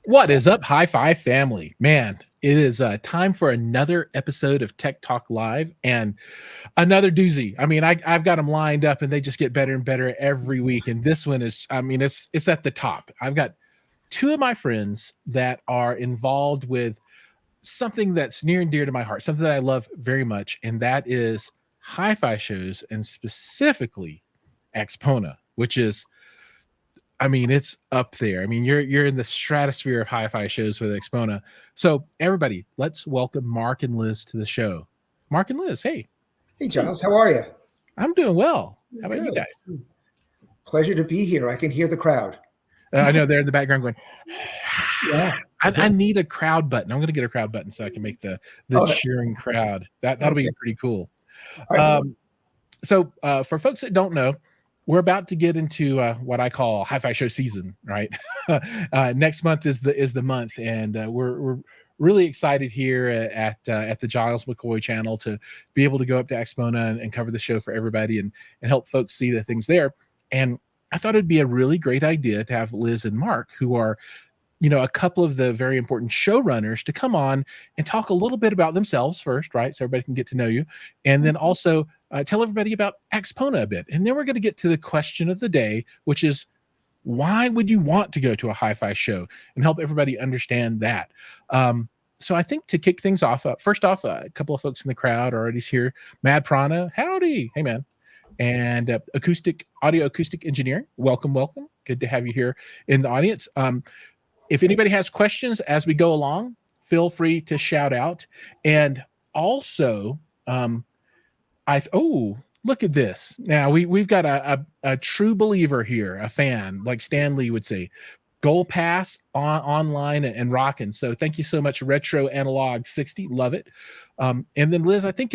What is up, HIFI family? Man, it is time for another episode of Tech Talk Live and another doozy. I mean, I've got them lined up and they just get better and better every week. And this one is, I mean, it's at the top. I've got two of my friends that are involved with something that's near and dear to my heart, something that I love very much, and that is hi-fi shows, and specifically AXPONA, which is, I mean, it's up there. I mean, you're in the stratosphere of hi-fi shows with AXPONA. So everybody, let's welcome Mark and Liz to the show. Mark and Liz, hey. Hey, Giles, how are you? I'm doing well. How about you guys? Pleasure to be here. I can hear the crowd. I know they're in the background going, yeah. I need a crowd button. I'm going to get a crowd button so I can make the cheering crowd. That'll be pretty cool. So for folks that don't know, we're about to get into what I call hi-fi show season, right? Next month is the month, and we're really excited here at the Jiles McCoy channel to be able to go up to AXPONA and cover the show for everybody and help folks see the things there. And I thought it'd be a really great idea to have Liz and Mark, who are, you know, a couple of the very important showrunners, to come on and talk a little bit about themselves first, right? So everybody can get to know you. And then also tell everybody about AXPONA a bit. And then we're going to get to the question of the day, which is, why would you want to go to a hi-fi show, and help everybody understand that. So I think to kick things off, first off, a couple of folks in the crowd are already here. Mad Prana, howdy. Hey, man. And audio acoustic engineering, welcome. Good to have you here in the audience. If anybody has questions as we go along, feel free to shout out. And also, look at this. Now we've got a true believer here, a fan, like Stan Lee would say. Goal Pass online and rocking. So thank you so much, Retro Analog 60. Love it. And then Liz, I think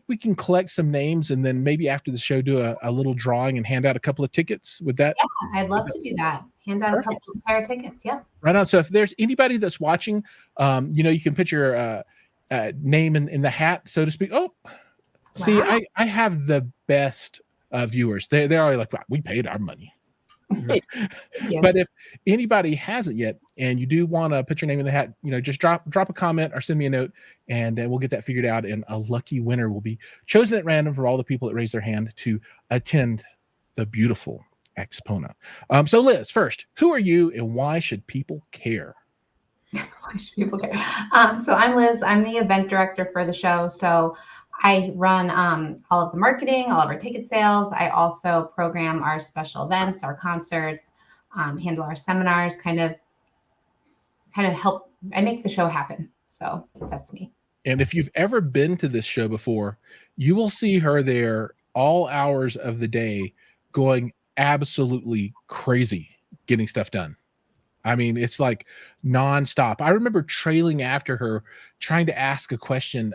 we can collect some names, and then maybe after the show do a little drawing and hand out a couple of tickets. With that, yeah, I'd love to do that. Hand out a couple of pair of tickets. Yeah. Right on. So if there's anybody that's watching, you can put your name in the hat, so to speak. Oh, wow. See, I have the best viewers. They're already like, wow, we paid our money. Yeah. But if anybody hasn't yet, and you do want to put your name in the hat, just drop a comment or send me a note, and we'll get that figured out. And a lucky winner will be chosen at random for all the people that raise their hand to attend the beautiful AXPONA. So Liz, first, who are you and why should people care? Why should people care? So I'm Liz. I'm the event director for the show. So I run all of the marketing, all of our ticket sales. I also program our special events, our concerts, handle our seminars, kind of help. I make the show happen. So that's me. And if you've ever been to this show before, you will see her there all hours of the day going absolutely crazy, getting stuff done. I mean, it's like nonstop. I remember trailing after her, trying to ask a question,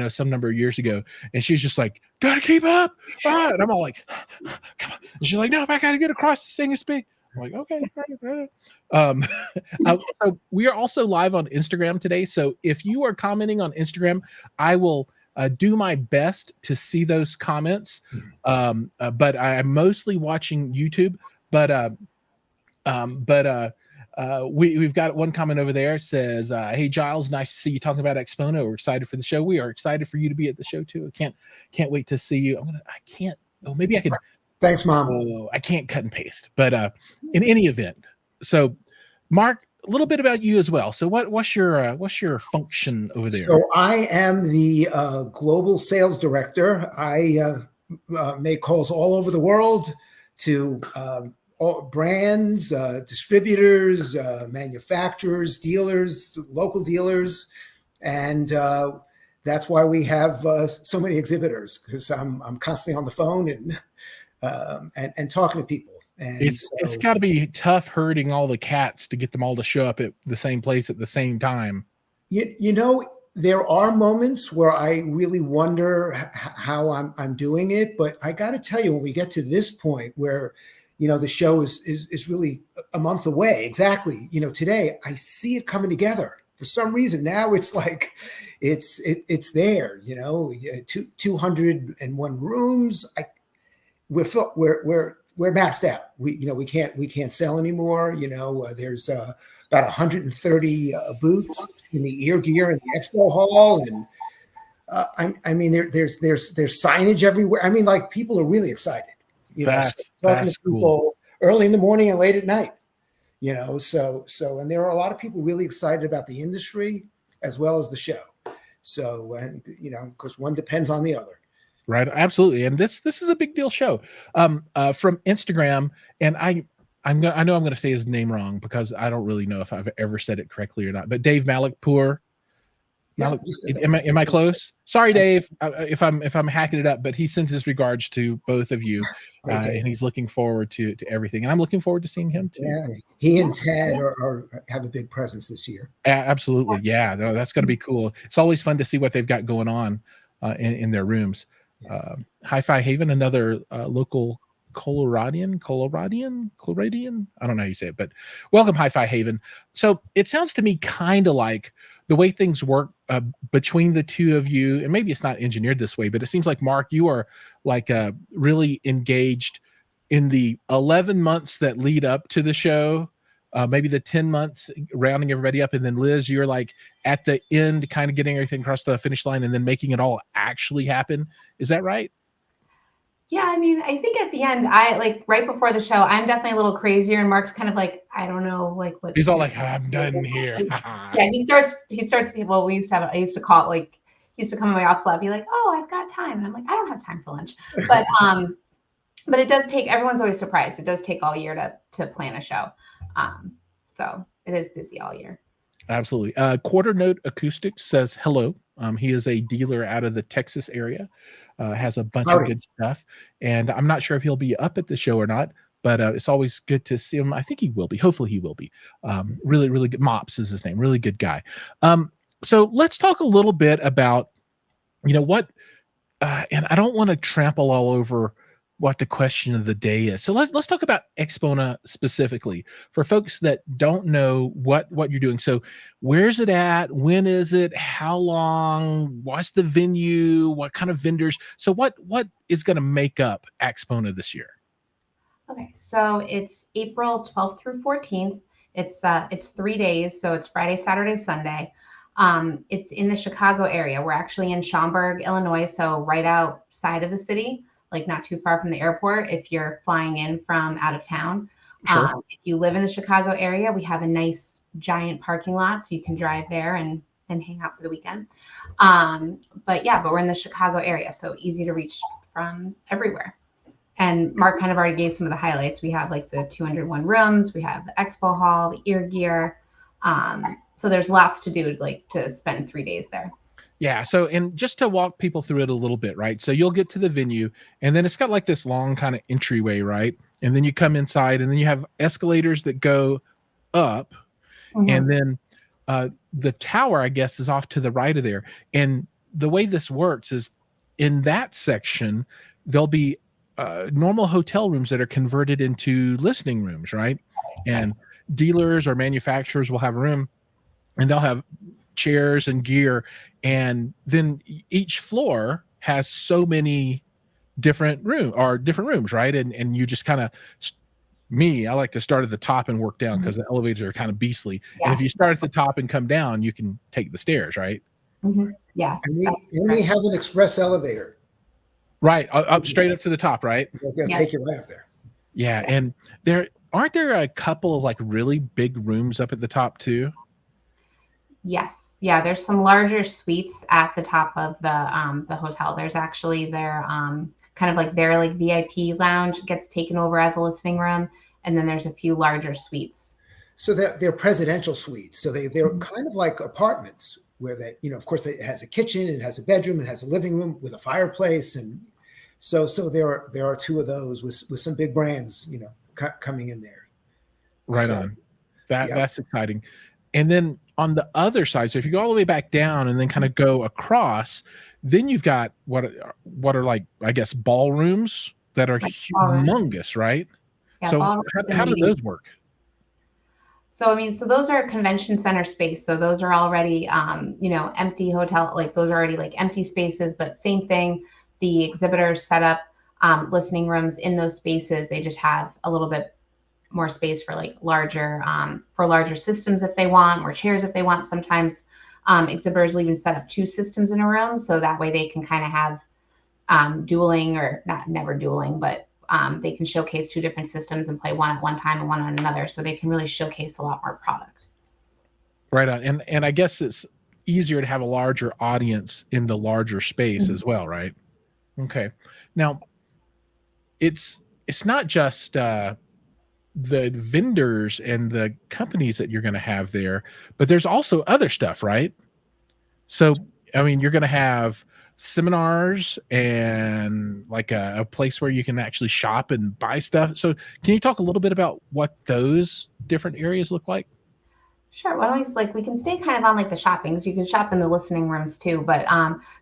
some number of years ago, and she's just like, "Gotta keep up!" And I'm all like, "Come on!" And she's like, "No, I gotta get across this thing. It's big." I'm like, "Okay." So we are also live on Instagram today. So if you are commenting on Instagram, I will do my best to see those comments. But I'm mostly watching YouTube. We've got one comment over there. Says, "Hey Giles, nice to see you talking about AXPONA. We're excited for the show. We are excited for you to be at the show too. I can't wait to see you. Maybe I can." Thanks, Mom. Oh, I can't cut and paste, but in any event. So, Mark, a little bit about you as well. So, what's your function over there? So, I am the global sales director. I make calls all over the world to all brands, distributors, manufacturers, dealers, local dealers, and that's why we have so many exhibitors, because I'm constantly on the phone and talking to people. And it's got to be tough herding all the cats to get them all to show up at the same place at the same time. There are moments where I really wonder how I'm doing it, but I got to tell you, when we get to this point where the show is really a month away. Exactly. Today I see it coming together for some reason. Now it's like, it's there, 201 rooms. We're maxed out. We can't sell anymore. There's about 130 booths in the ear gear in the expo hall, and I mean, there's signage everywhere. I mean, like, people are really excited. You know, talking to people cool. early in the morning and late at night. You know, so and there are a lot of people really excited about the industry as well as the show. So, and you know, because one depends on the other. Right, absolutely. And this is a big deal show. From Instagram, and I know I'm gonna say his name wrong because I don't really know if I've ever said it correctly or not. But Dave Malikpour. Yeah, Am I close? Sorry, Dave, if I'm hacking it up, but he sends his regards to both of you, and he's looking forward to everything, and I'm looking forward to seeing him too. Yeah, he and Ted have a big presence this year. Absolutely, yeah, no, that's going to be cool. It's always fun to see what they've got going on in their rooms. HIFI Haven, another local Coloradian. I don't know how you say it, but welcome, HIFI Haven. So it sounds to me kind of like the way things work between the two of you, and maybe it's not engineered this way, but it seems like, Mark, you are like really engaged in the 11 months that lead up to the show, maybe the 10 months rounding everybody up, and then Liz, you're like at the end kind of getting everything across the finish line and then making it all actually happen. Is that right? Yeah, I mean, I think at the end, I like right before the show, I'm definitely a little crazier, and Mark's kind of like, I don't know, like what. He's all like, I'm done here. Yeah, he starts. Well, I used to call it like, he used to come in my office lab, be like, oh, I've got time, and I'm like, I don't have time for lunch, but it does take. Everyone's always surprised. It does take all year to plan a show, so it is busy all year. Absolutely. Quarter Note Acoustics says hello. He is a dealer out of the Texas area. Has a bunch of good stuff, and I'm not sure if he'll be up at the show or not, but it's always good to see him. I think he will be. Hopefully he will be. Really, really good. Mops is his name. Really good guy. So let's talk a little bit about, you know, what, and I don't want to trample all over what the question of the day is. So let's talk about AXPONA specifically for folks that don't know what you're doing. So where's it at? When is it? How long? What's the venue? What kind of vendors? So what is going to make up AXPONA this year? Okay, so it's April 12th through 14th. It's 3 days, so it's Friday, Saturday, Sunday. It's in the Chicago area. We're actually in Schaumburg, Illinois, so right outside of the city, like not too far from the airport if you're flying in from out of town. Sure. If you live in the Chicago area, we have a nice giant parking lot, so you can drive there and hang out for the weekend. But we're in the Chicago area, so easy to reach from everywhere. And Mark kind of already gave some of the highlights. We have like the 201 rooms, we have the expo hall, the ear gear. So there's lots to do, like to spend 3 days there. Yeah. So, and just to walk people through it a little bit, right? So you'll get to the venue, and then it's got like this long kind of entryway, right? And then you come inside, and then you have escalators that go up, and then the tower, I guess, is off to the right of there. And the way this works is in that section, there'll be normal hotel rooms that are converted into listening rooms, right? And dealers or manufacturers will have a room, and they'll have chairs and gear, and then each floor has so many different rooms, right? And you just kind of, I like to start at the top and work down because the elevators are kind of beastly. Yeah. And if you start at the top and come down, you can take the stairs, right? Yeah. And we have an express elevator. Right, up straight up to the top, right? They'll take you right up there. Yeah, and aren't there a couple of like really big rooms up at the top too? Yes, yeah. There's some larger suites at the top of the hotel. There's actually their kind of like their like VIP lounge gets taken over as a listening room, and then there's a few larger suites. So they're presidential suites. So they're kind of like apartments where they, you know, of course, it has a kitchen, it has a bedroom, it has a living room with a fireplace, and so there are two of those with some big brands, you know, coming in there. Right on. That's exciting. And then on the other side, so if you go all the way back down and then kind of go across, then you've got what are like, I guess, ballrooms that are humongous, right? Yeah, so how do those work? So, I mean, so those are convention center space. So those are already, you know, empty hotel, like those are already like empty spaces, but same thing. The exhibitors set up listening rooms in those spaces. They just have a little bit more space for like larger systems if they want, more chairs if they want. Sometimes exhibitors will even set up 2 systems in a room, so that way they can kind of have dueling, or not never dueling, but they can showcase 2 different systems and play one at one time and one on another, so they can really showcase a lot more product. Right on. And I guess it's easier to have a larger audience in the larger space as well, right? Okay. Now, it's not just the vendors and the companies that you're going to have there, but there's also other stuff, right? So, I mean, you're going to have seminars and like a place where you can actually shop and buy stuff. So can you talk a little bit about what those different areas look like? Sure. Why don't we can stay kind of on like the shopping. So you can shop in the listening rooms too. But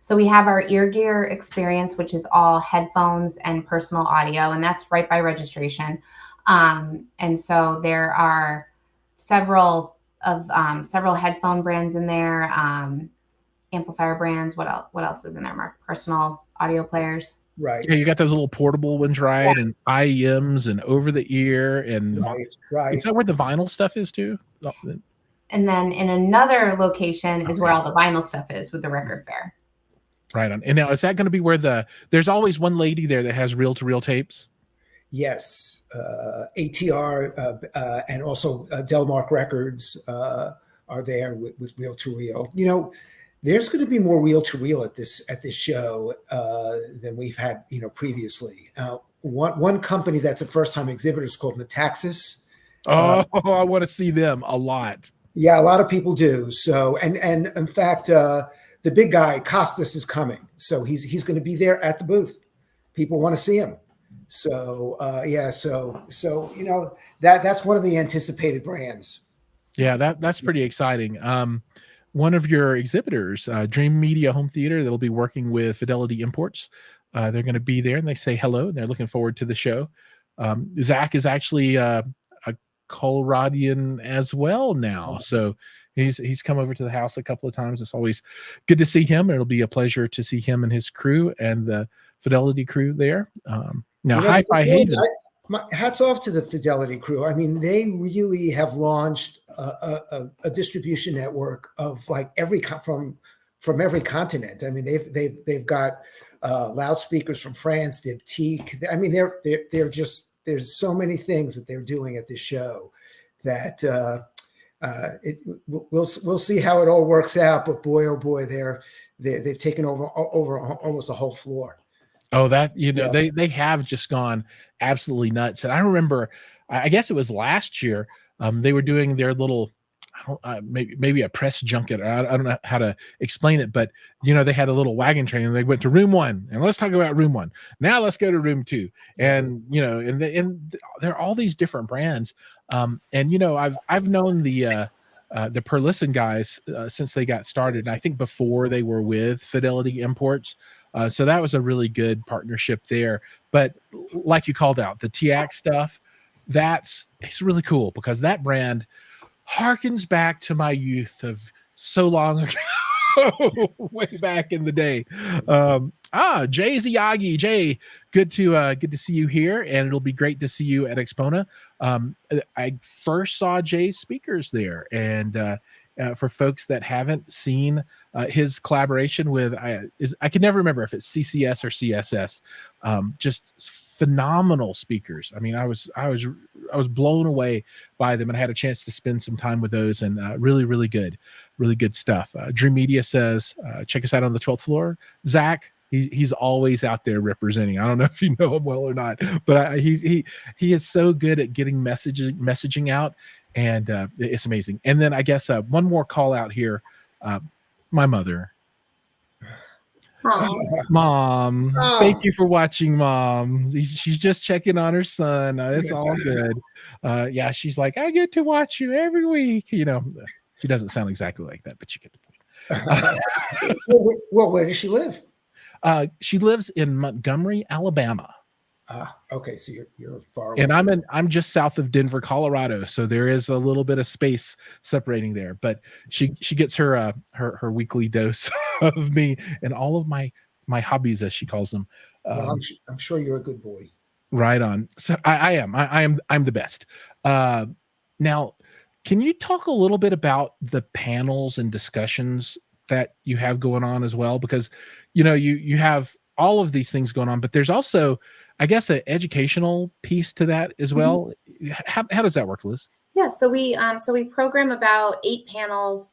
so we have our ear gear experience, which is all headphones and personal audio, and that's right by registration. And so there are several headphone brands in there, amplifier brands. What else is in there, Mark? Personal audio players. Right. Yeah, you got those little portable ones, right? Yeah. And IEMs and over the ear and right. Is that where the vinyl stuff is too? And then in another location is where all the vinyl stuff is with the record fair. Right on. And now is that going to be where there's always one lady there that has reel-to-reel tapes? Yes. ATR and also Delmark Records are there with reel-to-reel. You know, there's going to be more reel-to-reel at this show than we've had, previously. One company that's a first-time exhibitor is called Metaxas. I want to see them a lot. Yeah, a lot of people do. So, and in fact, the big guy Costas is coming, so he's going to be there at the booth. People want to see him. So, so that's one of the anticipated brands. Yeah, that's pretty exciting. One of your exhibitors, Dream Media Home Theater, they'll be working with Fidelity Imports. They're going to be there, and they say hello, and they're looking forward to the show. Zach is actually a Coloradian as well now, so he's come over to the house a couple of times. It's always good to see him, and it'll be a pleasure to see him and his crew and the Fidelity crew there. Now, HIFI Hayden. Hats off to the Fidelity crew. I mean, they really have launched a distribution network of like from every continent. I mean, they've got loudspeakers from France, Diptyque. I mean, they're just, there's so many things that they're doing at this show that we'll see how it all works out. But boy, oh boy, they've taken over almost the whole floor. Oh, they have just gone absolutely nuts. And I remember, I guess it was last year, they were doing their little, maybe a press junket. I don't know how to explain it, but they had a little wagon train, and they went to room 1, and let's talk about room 1. Now let's go to room 2, and and there are all these different brands. And I've known the Per Listen guys since they got started. And I think before they were with Fidelity Imports. So that was a really good partnership there. But like you called out, the TX stuff, it's really cool because that brand harkens back to my youth of so long ago, way back in the day. Jay Ziyagi. Jay, good to see you here, and it'll be great to see you at AXPONA. I first saw Jay's speakers there, and for folks that haven't seen his collaboration with, I can never remember if it's CCS or CSS. Just phenomenal speakers. I mean, I was blown away by them, and I had a chance to spend some time with those, and really good stuff. Dream Media says, check us out on the 12th floor. Zach, he's always out there representing. I don't know if you know him well or not, but he is so good at getting messaging out, and it's amazing. And then I guess one more call out here. My mother. Mom, thank you for watching, Mom. She's just checking on her son. It's all good. Yeah, she's like, I get to watch you every week. She doesn't sound exactly like that, but you get the point. Well, where does she live? She lives in Montgomery, Alabama. Okay, so you're far away. And I'm just south of Denver, Colorado, so there is a little bit of space separating there. But she gets her weekly dose of me and all of my hobbies, as she calls them. Well, I'm sure you're a good boy. Right on. So I am. I'm the best. Now, can you talk a little bit about the panels and discussions that you have going on as well? Because, you have all of these things going on, but there's also, I guess, an educational piece to that as well. How does that work, Liz? Yeah, so we program about 8 panels,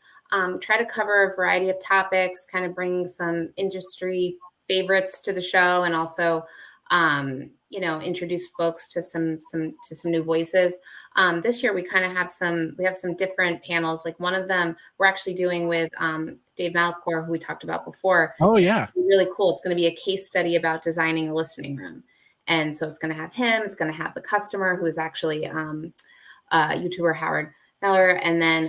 try to cover a variety of topics, kind of bring some industry favorites to the show, and also introduce folks to some new voices. This year we kind of have some different panels. Like one of them we're actually doing with Dave Malcor, who we talked about before. Oh yeah, really cool. It's going to be a case study about designing a listening room, and so it's going to have him. It's going to have the customer, who is actually YouTuber Howard Neller, and then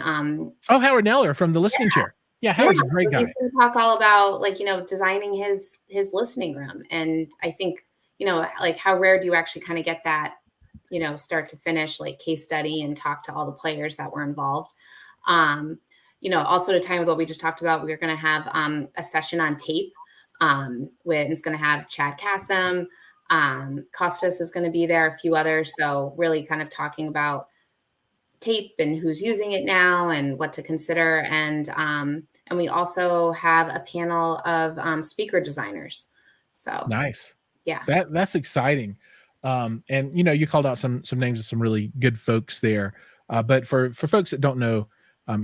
Howard Neller from the Listening Chair. Yeah, Howard's a great guy. He's going to talk all about designing his listening room, and I think how rare do you actually kind of get that start to finish case study and talk to all the players that were involved. Also to time with what we just talked about, we're going to have a session on tape. It's going to have Chad Kassem, Costas is going to be there, a few others. So really kind of talking about tape and who's using it now and what to consider. And we also have a panel of speaker designers. So nice. Yeah, that's exciting. And you called out some names of some really good folks there. But for folks that don't know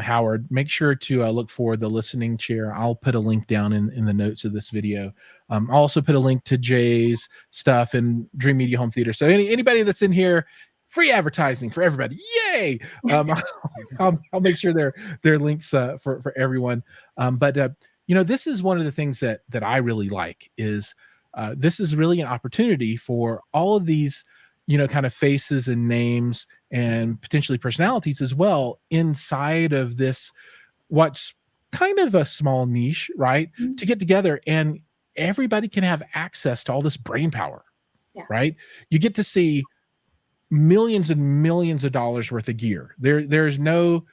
Howard, make sure to look for the Listening Chair. I'll put a link down in the notes of this video. I'll also put a link to Jay's stuff and Dream Media Home Theater. So anybody that's in here, free advertising for everybody. Yay! I'll make sure they're links for everyone. But this is one of the things that I really like is this is really an opportunity for all of these, kind of faces and names and potentially personalities as well inside of this, what's kind of a small niche, right? Mm-hmm. To get together and everybody can have access to all this brain power, right? You get to see millions and millions of dollars worth of gear. There's no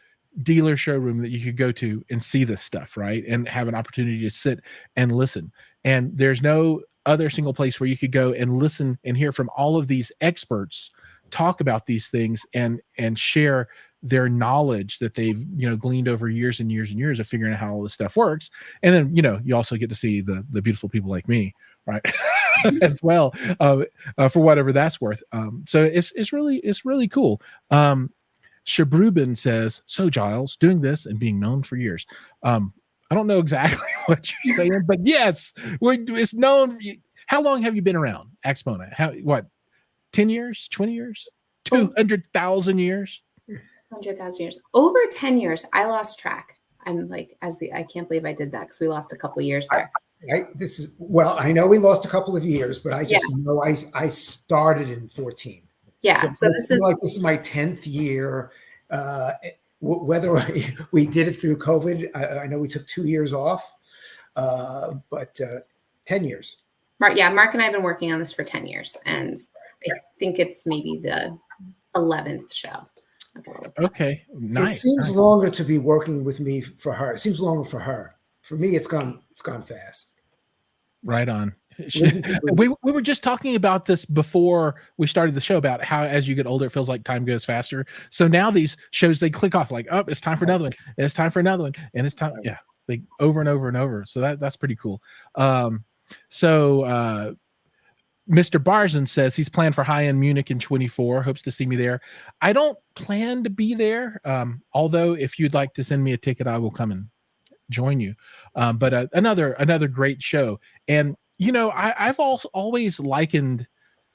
dealer showroom that you could go to and see this stuff, right? And have an opportunity to sit and listen. And there's no other single place where you could go and listen and hear from all of these experts talk about these things and share their knowledge that they've gleaned over years and years and years of figuring out how all this stuff works. And then you also get to see the beautiful people like me, right? as well, for whatever that's worth. So it's really cool. Shabrubin says, so Jiles, doing this and being known for years. I don't know exactly what you're saying, but yes, it's known. How long have you been around AXPONA? 10 years, 20 years, 200,000 years? 100,000 years. Over 10 years. I lost track. I'm I can't believe I did that because we lost a couple of years there. I know we lost a couple of years, but I just know I started in 14. Yeah. So this is my 10th year. Whether we did it through COVID, I know we took 2 years off, but 10 years. Mark and I have been working on this for 10 years, and I think it's maybe the 11th show. Okay, nice. It seems longer to be working with me for her. It seems longer for her. For me, it's gone fast. Right on. We were just talking about this before we started the show about how as you get older, it feels like time goes faster. So now these shows, they click off like, oh, it's time for another one. It's time for another one. And it's time. Yeah. Like over and over and over. So that's pretty cool. Mr. Barzan says he's planned for high-end Munich in 24, hopes to see me there. I don't plan to be there. Although if you'd like to send me a ticket, I will come and join you. But another great show. And I've always likened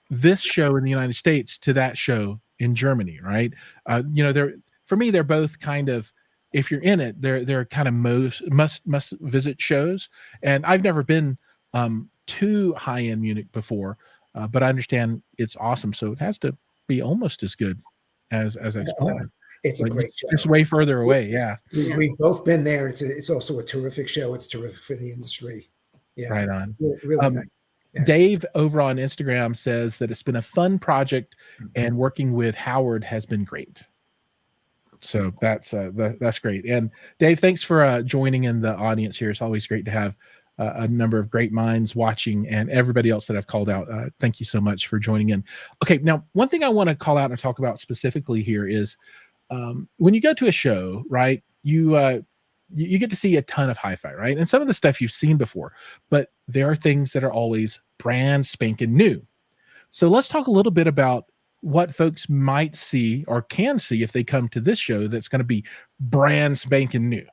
this show in the United States to that show in Germany, right? For me, they're both kind of, if you're in it, they're kind of must visit shows. And I've never been to high-end Munich before, but I understand it's awesome. So it has to be almost as good as AXPONA. It's a great show. It's way further away. Yeah. We've both been there. It's also a terrific show. It's terrific for the industry. Yeah. Right on. Really nice. Yeah. Dave over on Instagram says that it's been a fun project and working with Howard has been great. So that's great. And Dave, thanks for joining in the audience here. It's always great to have a number of great minds watching, and everybody else that I've called out. Thank you so much for joining in. Okay, now one thing I want to call out and talk about specifically here is when you go to a show, right? You get to see a ton of hi-fi, right? And some of the stuff you've seen before, but there are things that are always brand spanking new. So let's talk a little bit about what folks might see or can see if they come to this show that's going to be brand spanking new.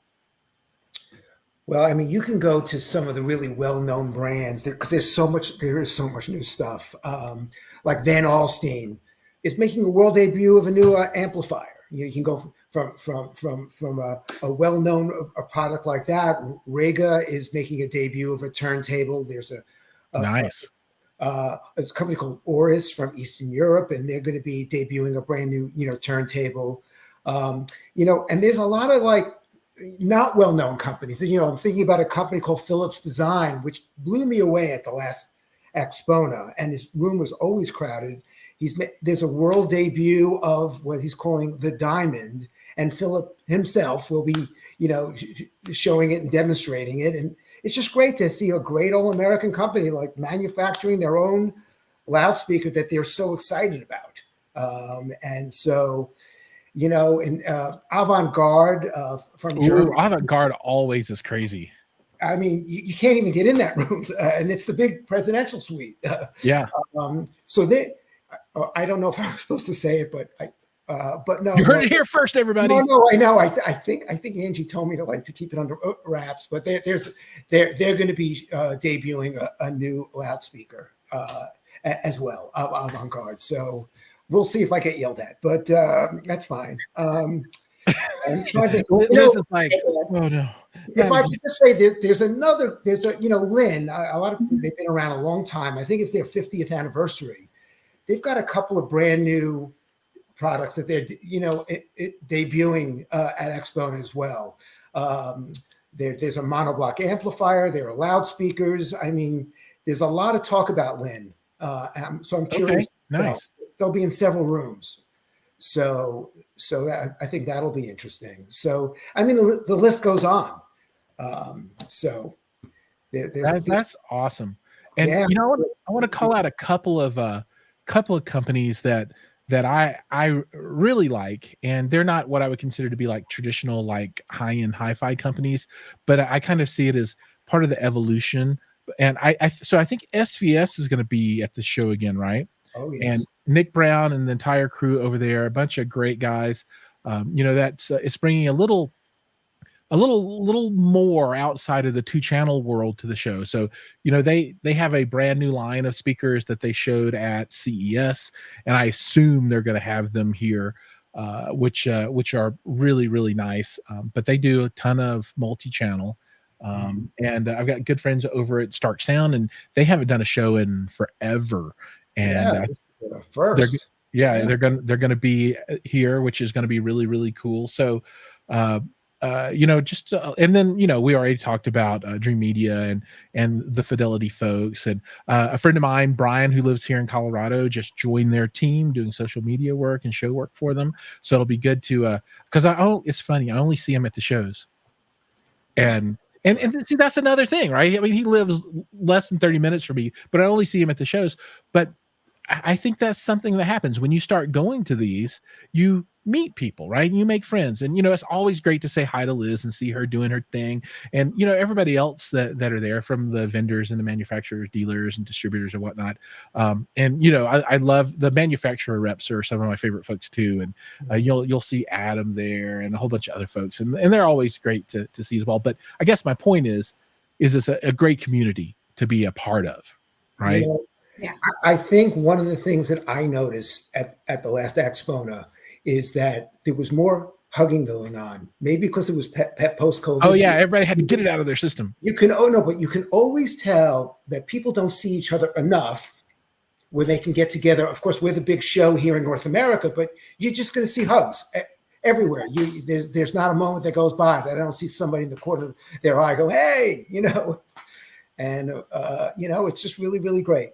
Well, I mean, you can go to some of the really well-known brands because there is so much new stuff. Like Van Alstyne is making a world debut of a new amplifier. You can go from a well-known product like that. Rega is making a debut of a turntable. There's Nice. There's a company called Oris from Eastern Europe, and they're going to be debuting a brand new, turntable. And there's a lot of like not well-known companies. I'm thinking about a company called Philips Design, which blew me away at the last AXPONA, and his room was always crowded. There's a world debut of what he's calling the Diamond, and Philip himself will be, showing it and demonstrating it. And it's just great to see a great old American company like manufacturing their own loudspeaker that they're so excited about. And so, and Avant-Garde from Germany. Avant-Garde always is crazy. I mean, you can't even get in that room, and it's the big presidential suite. Yeah. So I don't know if I was supposed to say it, but no. You heard it here first, everybody. No, I know. I think Angie told me to keep it under wraps, but they're going to be debuting a new loudspeaker as well, Avant-Garde. So we'll see if I get yelled at, but that's fine. I'm trying to. This is like, oh no. If I could just say there's Lynn. A lot of they've been around a long time. I think it's their 50th anniversary. They've got a couple of brand new products that they're debuting at AXPONA as well. There's a monoblock amplifier. There are loudspeakers. I mean, there's a lot of talk about Lynn. So I'm curious. Okay, nice. They'll be in several rooms. So I think that'll be interesting. So I mean, the list goes on. So that's awesome. And I want to call out a couple of companies that I really like, and they're not what I would consider to be like traditional like high-end hi-fi companies, but I kind of see it as part of the evolution. And so I think SVS is going to be at the show again, right? Oh yes. And Nick Brown and the entire crew over there, a bunch of great guys. That's it's bringing a little more outside of the 2-channel world to the show. So, they have a brand new line of speakers that they showed at CES, and I assume they're going to have them here, which are really, really nice. But they do a ton of multi-channel. And I've got good friends over at Stark Sound, and they haven't done a show in forever. And first, they're gonna be here, which is going to be really, really cool. So, and then we already talked about Dream Media and the Fidelity folks, and a friend of mine, Brian, who lives here in Colorado, just joined their team doing social media work and show work for them. So it'll be good to because it's funny, I only see him at the shows, and see, that's another thing, right? I mean, he lives less than 30 minutes from me, but I only see him at the shows. But I think that's something that happens when you start going to these. You meet people, right? And you make friends, and it's always great to say hi to Liz and see her doing her thing, and everybody else that are there, from the vendors and the manufacturers, dealers and distributors and whatnot. I love the manufacturer reps are some of my favorite folks too, and you'll see Adam there and a whole bunch of other folks, and they're always great to see as well. But I guess my point is it's a great community to be a part of, right? Yeah. I think one of the things that I noticed at the last AXPONA is that there was more hugging going on. Maybe because it was pet post-COVID. Oh yeah, everybody had to get it out of their system. But you can always tell that people don't see each other enough where they can get together. Of course, we're the big show here in North America, but you're just going to see hugs everywhere. There's not a moment that goes by that I don't see somebody in the corner of their eye go, hey, and it's just really, really great.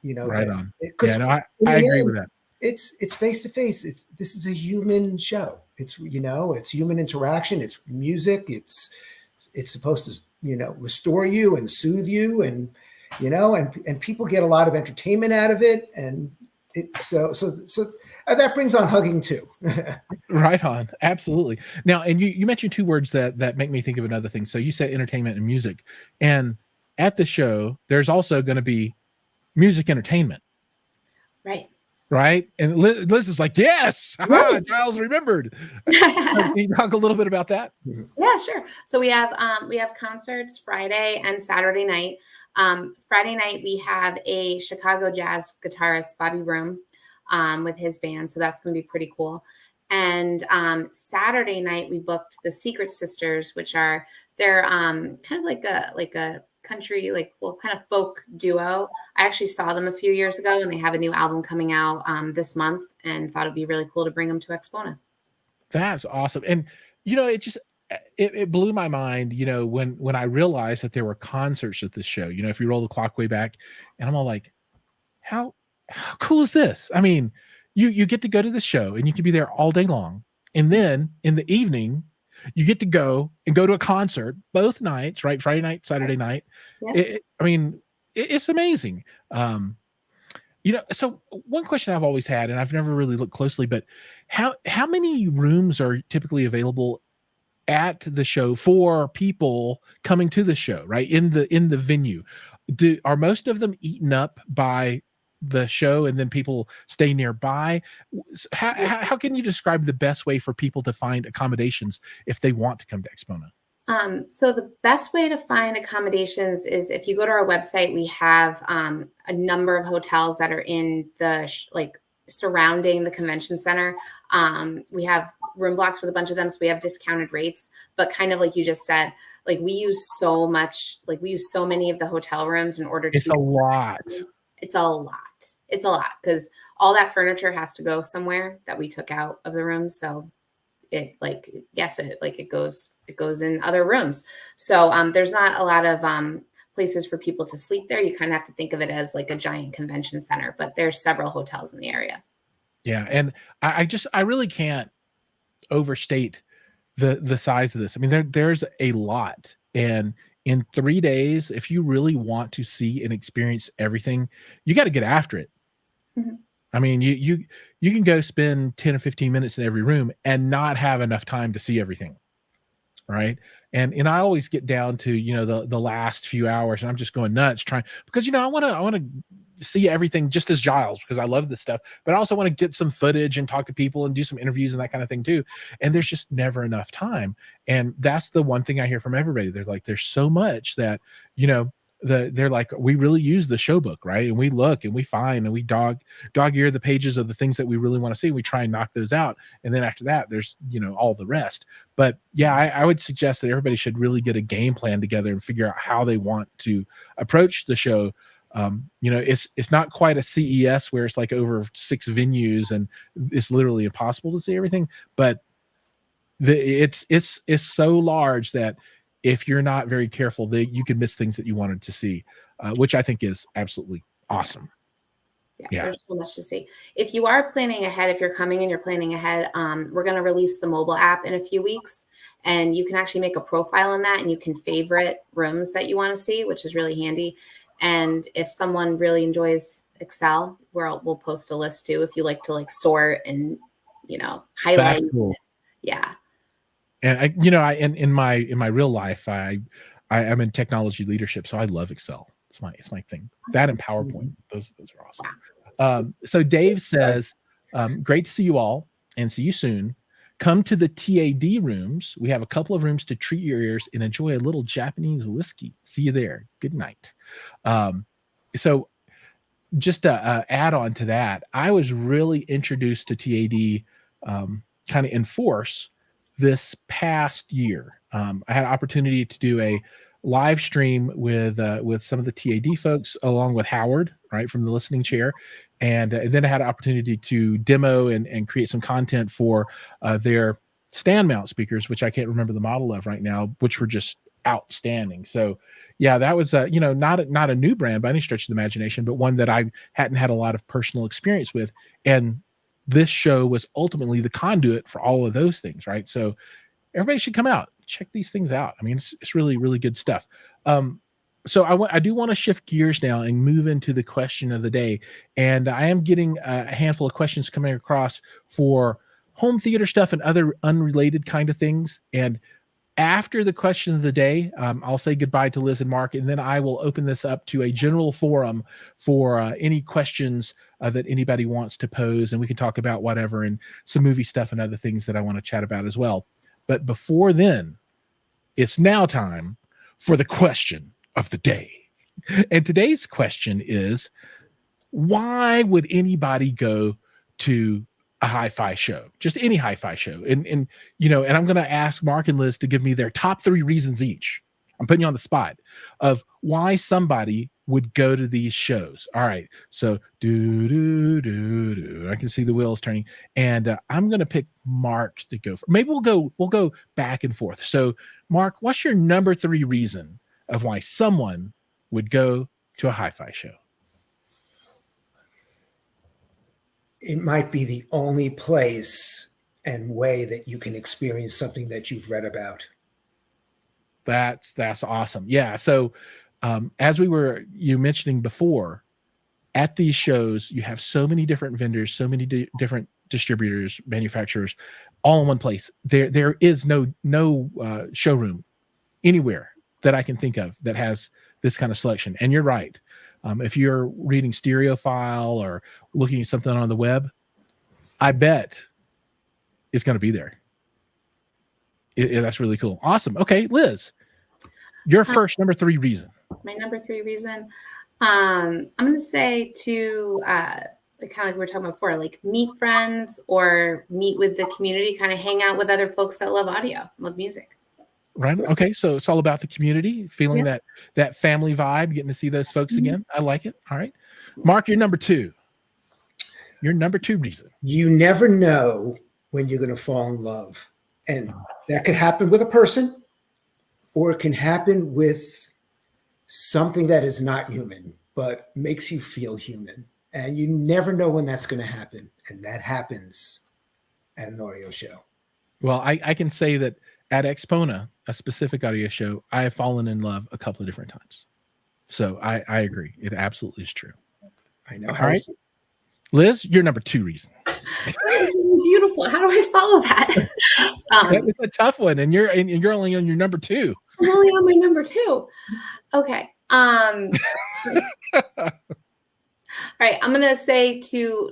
Right on. I agree with that. It's face to face. This is a human show. It's human interaction. It's music. It's supposed to restore you and soothe you, and and people get a lot of entertainment out of it, and so that brings on hugging too. Right on, absolutely. Now, and you mentioned two words that make me think of another thing. So you said entertainment and music, and at the show there's also going to be music entertainment. Right. And Liz is like, yes, Jiles remembered. Can you talk a little bit about that? Yeah, sure. So we have concerts Friday and Saturday night. Friday night we have a Chicago jazz guitarist, Bobby Broom, with his band. So that's going to be pretty cool. And Saturday night we booked the Secret Sisters, which they're kind of like a country, kind of folk duo. I actually saw them a few years ago, and they have a new album coming out this month, and thought it'd be really cool to bring them to AXPONA. That's awesome. And it blew my mind, when I realized that there were concerts at this show. If you roll the clock way back, and I'm all like, how cool is this? I mean, you get to go to the show and you can be there all day long, and then in the evening you get to go to a concert both nights, right? Friday night, Saturday night. Yeah. It's amazing. So one question I've always had, and I've never really looked closely, but how many rooms are typically available at the show for people coming to the show, right? In the venue, are most of them eaten up by the show and then people stay nearby? How can you describe the best way for people to find accommodations if they want to come to AXPONA? So the best way to find accommodations is if you go to our website. We have a number of hotels that are in the surrounding the convention center. We have room blocks with a bunch of them, so we have discounted rates. But kind of like you just said, we use so many of the hotel rooms in order to. It's a lot. It's a lot because all that furniture has to go somewhere that we took out of the room. So it goes in other rooms. So there's not a lot of places for people to sleep there. You kind of have to think of it as like a giant convention center, but there's several hotels in the area. Yeah. And I really can't overstate the size of this. I mean, there's a lot. And in 3 days, if you really want to see and experience everything, you got to get after it. Mm-hmm. I mean, you can go spend 10 or 15 minutes in every room and not have enough time to see everything. Right. And I always get down to, the last few hours, and I'm just going nuts because, I want to see everything just as Jiles, because I love this stuff, but I also want to get some footage and talk to people and do some interviews and that kind of thing too. And there's just never enough time. And that's the one thing I hear from everybody. They're like, there's so much that, they're like, we really use the show book, right? And we look and we find and we dog ear the pages of the things that we really want to see. We try and knock those out. And then after that, there's, all the rest. But yeah, I would suggest that everybody should really get a game plan together and figure out how they want to approach the show. It's not quite a CES where it's like over 6 venues and it's literally impossible to see everything, but it's so large that if you're not very careful, you could miss things that you wanted to see, which I think is absolutely awesome. Yeah, there's so much to see. If you are planning ahead, if you're coming and you're planning ahead, we're going to release the mobile app in a few weeks, and you can actually make a profile in that, and you can favorite rooms that you want to see, which is really handy. And if someone really enjoys Excel, we'll post a list too. If you like to sort and highlight. That's cool. Yeah. And in my real life, I'm in technology leadership, so I love Excel. It's my thing. That and PowerPoint. Those are awesome. Wow. So Dave says, great to see you all and see you soon. Come to the TAD rooms. We have a couple of rooms to treat your ears and enjoy a little Japanese whiskey. See you there. Good night. So just to add on to that, I was really introduced to TAD kind of in force this past year. I had an opportunity to do a live stream with some of the TAD folks along with Howard, right, from the listening chair. And then I had an opportunity to demo and create some content for their stand mount speakers, which I can't remember the model of right now, which were just outstanding. So yeah, that was not a new brand by any stretch of the imagination, but one that I hadn't had a lot of personal experience with. And this show was ultimately the conduit for all of those things, right? So everybody should come out, check these things out. I mean, it's really, really good stuff. So I do want to shift gears now and move into the question of the day. And I am getting a handful of questions coming across for home theater stuff and other unrelated kind of things. And after the question of the day, I'll say goodbye to Liz and Mark, and then I will open this up to a general forum for any questions that anybody wants to pose, and we can talk about whatever and some movie stuff and other things that I want to chat about as well. But before then, it's now time for the question of the day. And today's question is, why would anybody go to a hi-fi show, just any hi-fi show? And I'm going to ask Mark and Liz to give me their top 3 reasons each. I'm putting you on the spot of why somebody would go to these shows. All right. So I can see the wheels turning, and I'm going to pick Mark to go for. Maybe we'll go back and forth. So Mark, what's your number 3 reason of why someone would go to a hi-fi show? It might be the only place and way that you can experience something that you've read about. That's awesome. Yeah. So as you mentioning before, at these shows, you have so many different vendors, so many different distributors, manufacturers, all in one place. There is no showroom anywhere that I can think of that has this kind of selection. And you're right. If you're reading Stereophile or looking at something on the web, I bet it's going to be there. That's really cool. Awesome. Okay, Liz, your first number 3 reason. My number 3 reason, I'm going to say to kind of like we were talking about before, like meet friends or meet with the community, kind of hang out with other folks that love audio, love music. Right. Okay. So it's all about the community, feeling that family vibe, getting to see those folks again. I like it. All right. Mark, your number 2. Your number 2 reason. You never know when you're going to fall in love. And that could happen with a person, or it can happen with something that is not human, but makes you feel human. And you never know when that's going to happen. And that happens at an audio show. Well, I can say that at AXPONA, a specific audio show, I have fallen in love a couple of different times. So I agree. It absolutely is true. I know. All right. Liz, your number 2 reason. Beautiful. How do I follow that? It's a tough one, and you're only on your number 2. I'm only on my number 2. Okay. All right. I'm going to say to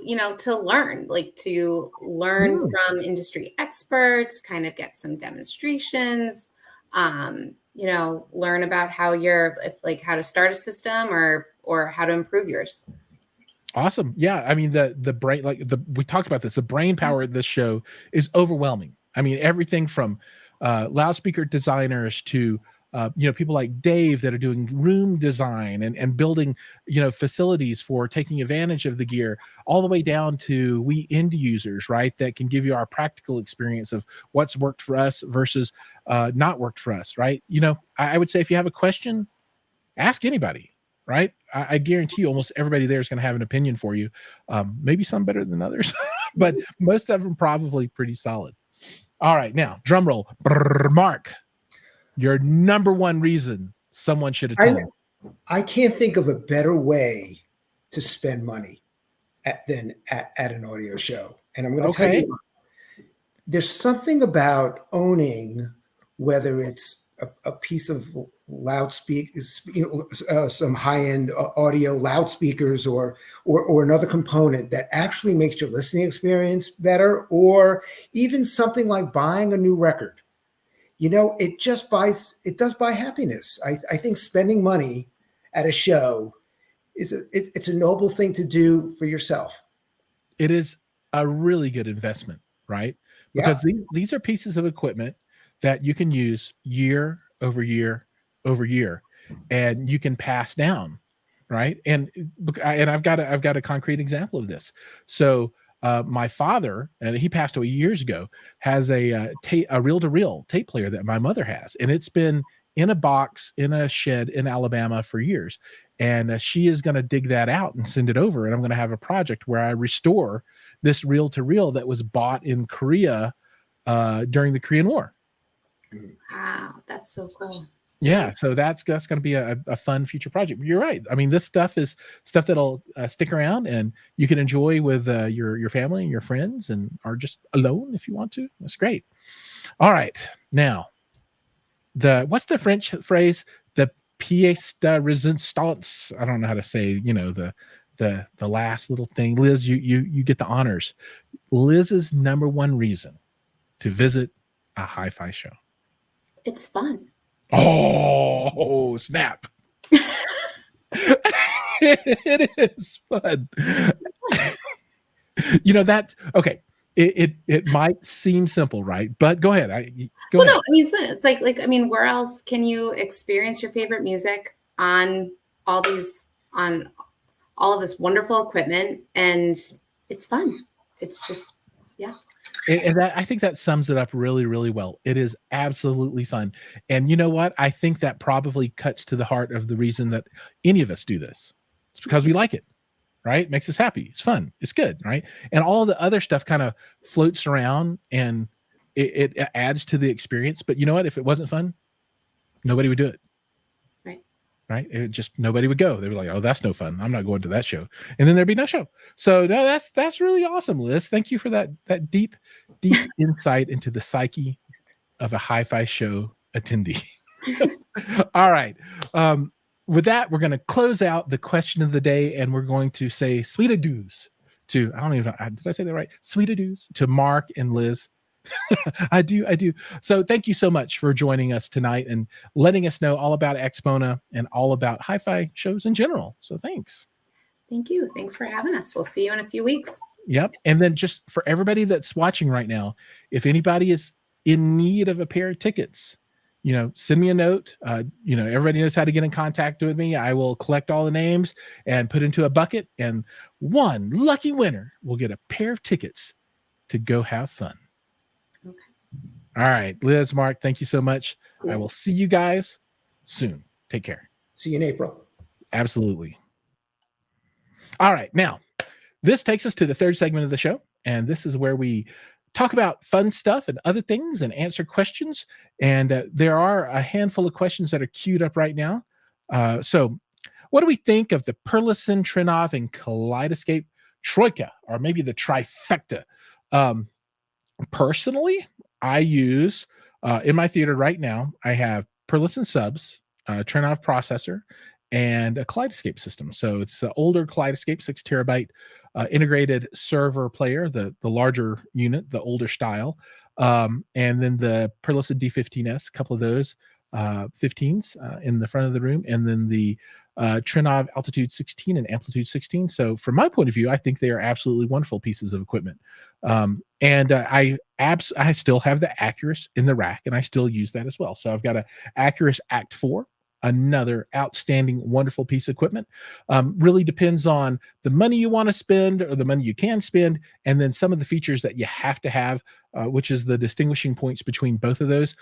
learn from industry experts, kind of get some demonstrations, learn about how to start a system or how to improve yours. Awesome. Yeah. I mean, the brain, we talked about this, the brain power of this show is overwhelming. I mean, everything from loudspeaker designers to people like Dave that are doing room design and building, facilities for taking advantage of the gear, all the way down to we end users, right? That can give you our practical experience of what's worked for us versus not worked for us, right? I would say if you have a question, ask anybody, right? I guarantee you almost everybody there is going to have an opinion for you. Maybe some better than others, but most of them probably pretty solid. All right, now drum roll. Mark, your number 1 reason someone should attend. I can't think of a better way to spend money than at an audio show. And I'm going to tell you, there's something about owning, whether it's a piece of loudspeakers, some high-end audio loudspeakers or another component that actually makes your listening experience better, or even something like buying a new record. It does buy happiness. I think spending money at a show it's a noble thing to do for yourself. It is a really good investment, right? Because these are pieces of equipment that you can use year over year over year, and you can pass down, right? And I've got a concrete example of this. So my father, and he passed away years ago, has a reel-to-reel tape player that my mother has, and it's been in a box in a shed in Alabama for years. And she is going to dig that out and send it over, and I'm going to have a project where I restore this reel-to-reel that was bought in Korea during the Korean War. Wow, that's so cool. Yeah, so that's going to be a fun future project. You're right. I mean, this stuff is stuff that'll stick around, and you can enjoy with your family and your friends, and or just alone if you want to. That's great. All right, now what's the French phrase? The pièce de résistance. I don't know how to say. The last little thing. Liz, you get the honors. Liz's number one reason to visit a hi-fi show. It's fun. Oh, snap. It is fun. That okay. It might seem simple, right? But go ahead. No, I mean it's fun. It's like I mean, where else can you experience your favorite music on all of this wonderful equipment? And it's fun. It's just And I think that sums it up really, really well. It is absolutely fun. And you know what? I think that probably cuts to the heart of the reason that any of us do this. It's because we like it, right? It makes us happy. It's fun. It's good, right? And all the other stuff kind of floats around and it adds to the experience. But you know what? If it wasn't fun, nobody would do it. Right? It just nobody would go. They were like, "Oh, that's no fun. I'm not going to that show," and then there'd be no show. So no, that's really awesome, Liz. Thank you for that deep insight into the psyche of a hi-fi show attendee. All right. With that, we're going to close out the question of the day, and we're going to say sweet adieus to I don't even know. Did I say that right? Sweet adieus to Mark and Liz. I do. So thank you so much for joining us tonight and letting us know all about AXPONA and all about hi-fi shows in general. So thanks. Thank you. Thanks for having us. We'll see you in a few weeks. Yep. And then just for everybody that's watching right now, if anybody is in need of a pair of tickets, send me a note. Everybody knows how to get in contact with me. I will collect all the names and put into a bucket, and one lucky winner will get a pair of tickets to go have fun. Okay. All right, Liz, Mark, thank you so much. Cool. I will see you guys soon. Take care. See you in April. Absolutely. All right, now, this takes us to the third segment of the show, and this is where we talk about fun stuff and other things and answer questions. And there are a handful of questions that are queued up right now. So what do we think of the Perlison, Trinov, and Kaleidoscape Troika, or maybe the trifecta? Personally, I use in my theater right now, I have Perlison subs, Trinov processor, and a Kaleidoscape system. So it's the older Kaleidoscape 6 terabyte integrated server player, the larger unit, the older style, and then the Perlison D15S, a couple of those 15s in the front of the room, and then the Trinov Altitude 16 and Amplitude 16. So from my point of view, I think they are absolutely wonderful pieces of equipment. And I still have the Acurus in the rack, and I still use that as well. So I've got a Acurus Act 4, another outstanding, wonderful piece of equipment. Really depends on the money you want to spend or the money you can spend, and then some of the features that you have to have, which is the distinguishing points between both of those.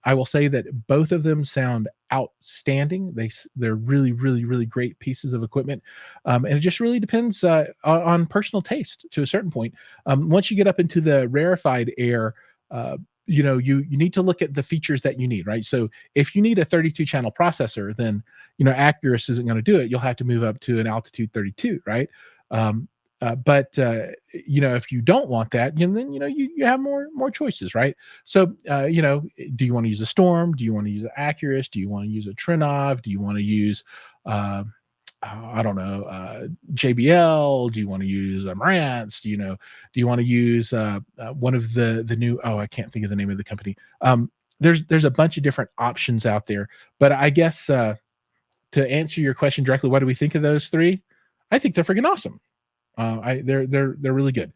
I will say that both of them sound outstanding. They're really, really, really great pieces of equipment. And it just really depends on personal taste to a certain point. Once you get up into the rarefied air, you need to look at the features that you need, right? So if you need a 32 channel processor, then, Acurus isn't going to do it. You'll have to move up to an Altitude 32, right? But if you don't want that, then, you have more choices, right? So, do you want to use a Storm? Do you want to use an Acurus? Do you want to use a Trinov? Do you want to use, JBL? Do you want to use a Marantz? Do you want to use one of the new, I can't think of the name of the company. There's a bunch of different options out there, but I guess to answer your question directly, what do we think of those three? I think they're freaking awesome. They're really good.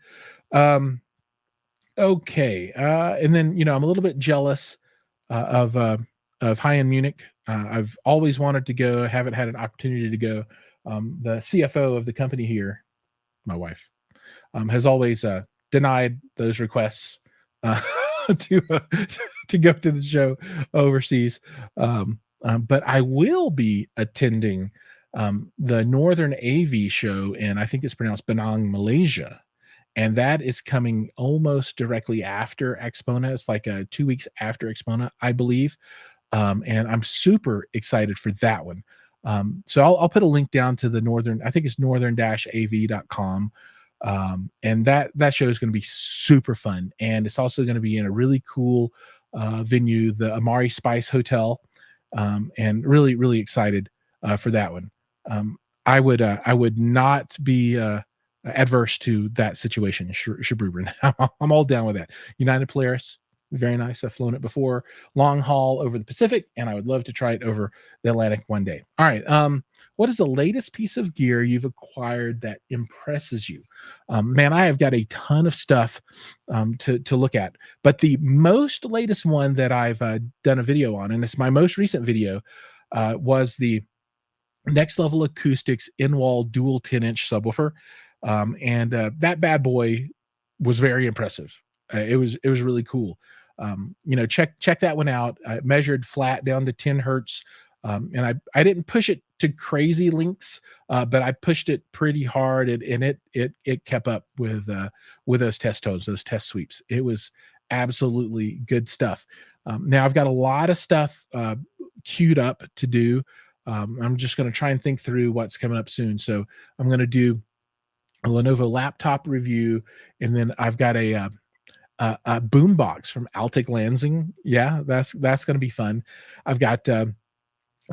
Okay. And then, I'm a little bit jealous of High-End Munich. I've always wanted to go, haven't had an opportunity to go. The CFO of the company here, my wife, has always denied those requests to go to the show overseas. But I will be attending the Northern AV show, and I think it's pronounced Penang, Malaysia. and that is coming almost directly after AXPONA. It's like 2 weeks after AXPONA, I believe. And I'm super excited for that one. So I'll put a link down to the northern, I think it's northern-av.com. And that show is going to be super fun. And it's also going to be in a really cool venue, the Amari Spice Hotel. And really, really excited for that one. I would not be adverse to that situation, Shabruber. I'm all down with that. United Polaris, very nice. I've flown it before, long haul over the Pacific, and I would love to try it over the Atlantic one day. All right. What is the latest piece of gear you've acquired that impresses you? Man, I have got a ton of stuff to look at, but the most latest one that I've done a video on, and it's my most recent video, was the Next Level Acoustics in-wall dual 10-inch subwoofer. And that bad boy was very impressive. It was really cool. Check that one out. I measured flat down to 10 hertz. And I didn't push it to crazy lengths, but I pushed it pretty hard, and it kept up with those test tones, those test sweeps. It was absolutely good stuff. Now I've got a lot of stuff queued up to do. I'm just going to try and think through what's coming up soon. So I'm going to do a Lenovo laptop review, and then I've got a boombox from Altic Lansing. Yeah, that's going to be fun. I've got a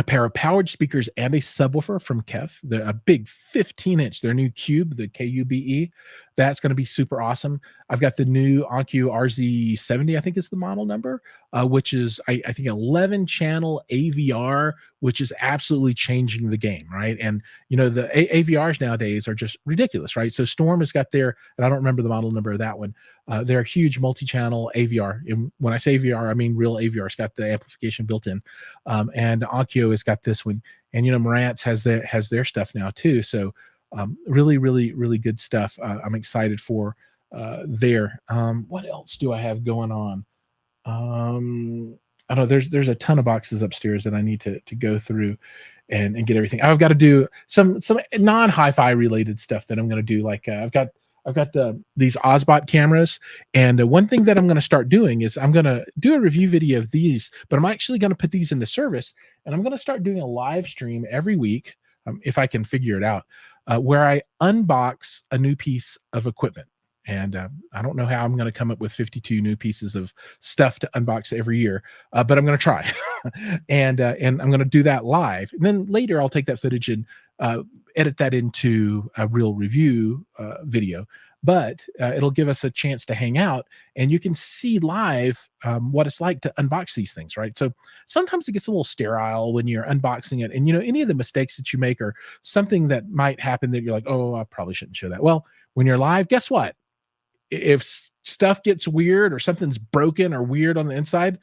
pair of powered speakers and a subwoofer from KEF. A big 15-inch, their new Cube, the KUBE. That's going to be super awesome. I've got the new Onkyo RZ70, I think is the model number, which is, I think, 11-channel AVR, which is absolutely changing the game, right? And, the AVRs nowadays are just ridiculous, right? So Storm has got their, and I don't remember the model number of that one, they're a huge multi-channel AVR. And when I say AVR, I mean real AVR. It's got the amplification built in. And Onkyo has got this one. And, Marantz has their stuff now too. So really, really, really good stuff. I'm excited for there. What else do I have going on? I don't know. There's a ton of boxes upstairs that I need to go through and get everything. I've got to do some non-hi-fi related stuff that I'm going to do. Like I've got these Osbot cameras, and one thing that I'm going to start doing is I'm going to do a review video of these, but I'm actually going to put these into service, and I'm going to start doing a live stream every week, if I can figure it out, where I unbox a new piece of equipment. And I don't know how I'm going to come up with 52 new pieces of stuff to unbox every year, but I'm going to try. and I'm going to do that live. And then later I'll take that footage and edit that into a real review video. But it'll give us a chance to hang out, and you can see live what it's like to unbox these things, right? So sometimes it gets a little sterile when you're unboxing it, and any of the mistakes that you make or something that might happen that you're like, oh, I probably shouldn't show that. Well, when you're live, guess what? If stuff gets weird or something's broken or weird on the inside,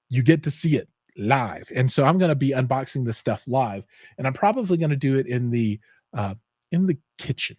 you get to see it live. And so I'm going to be unboxing this stuff live, and I'm probably going to do it in the kitchen.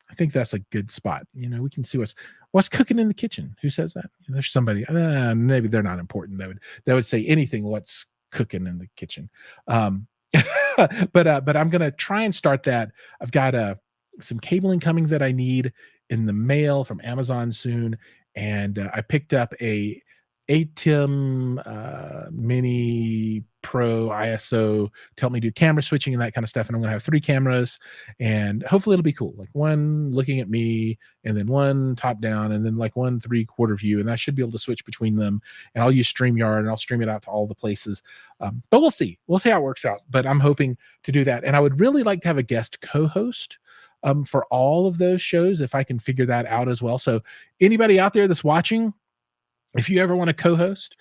I think that's a good spot. We can see what's cooking in the kitchen. Who says that? There's somebody, maybe they're not important. That would say anything, what's cooking in the kitchen. But I'm going to try and start that. I've got some cabling coming that I need in the mail from Amazon soon. And I picked up a ATEM Mini Pro ISO to help me do camera switching and that kind of stuff. And I'm going to have 3 cameras, and hopefully it'll be cool. Like one looking at me, and then one top down, and then like one 3/4 view. And I should be able to switch between them. And I'll use StreamYard, and I'll stream it out to all the places. But we'll see. We'll see how it works out. But I'm hoping to do that. And I would really like to have a guest co-host for all of those shows, if I can figure that out as well. So anybody out there that's watching, if you ever want to co-host,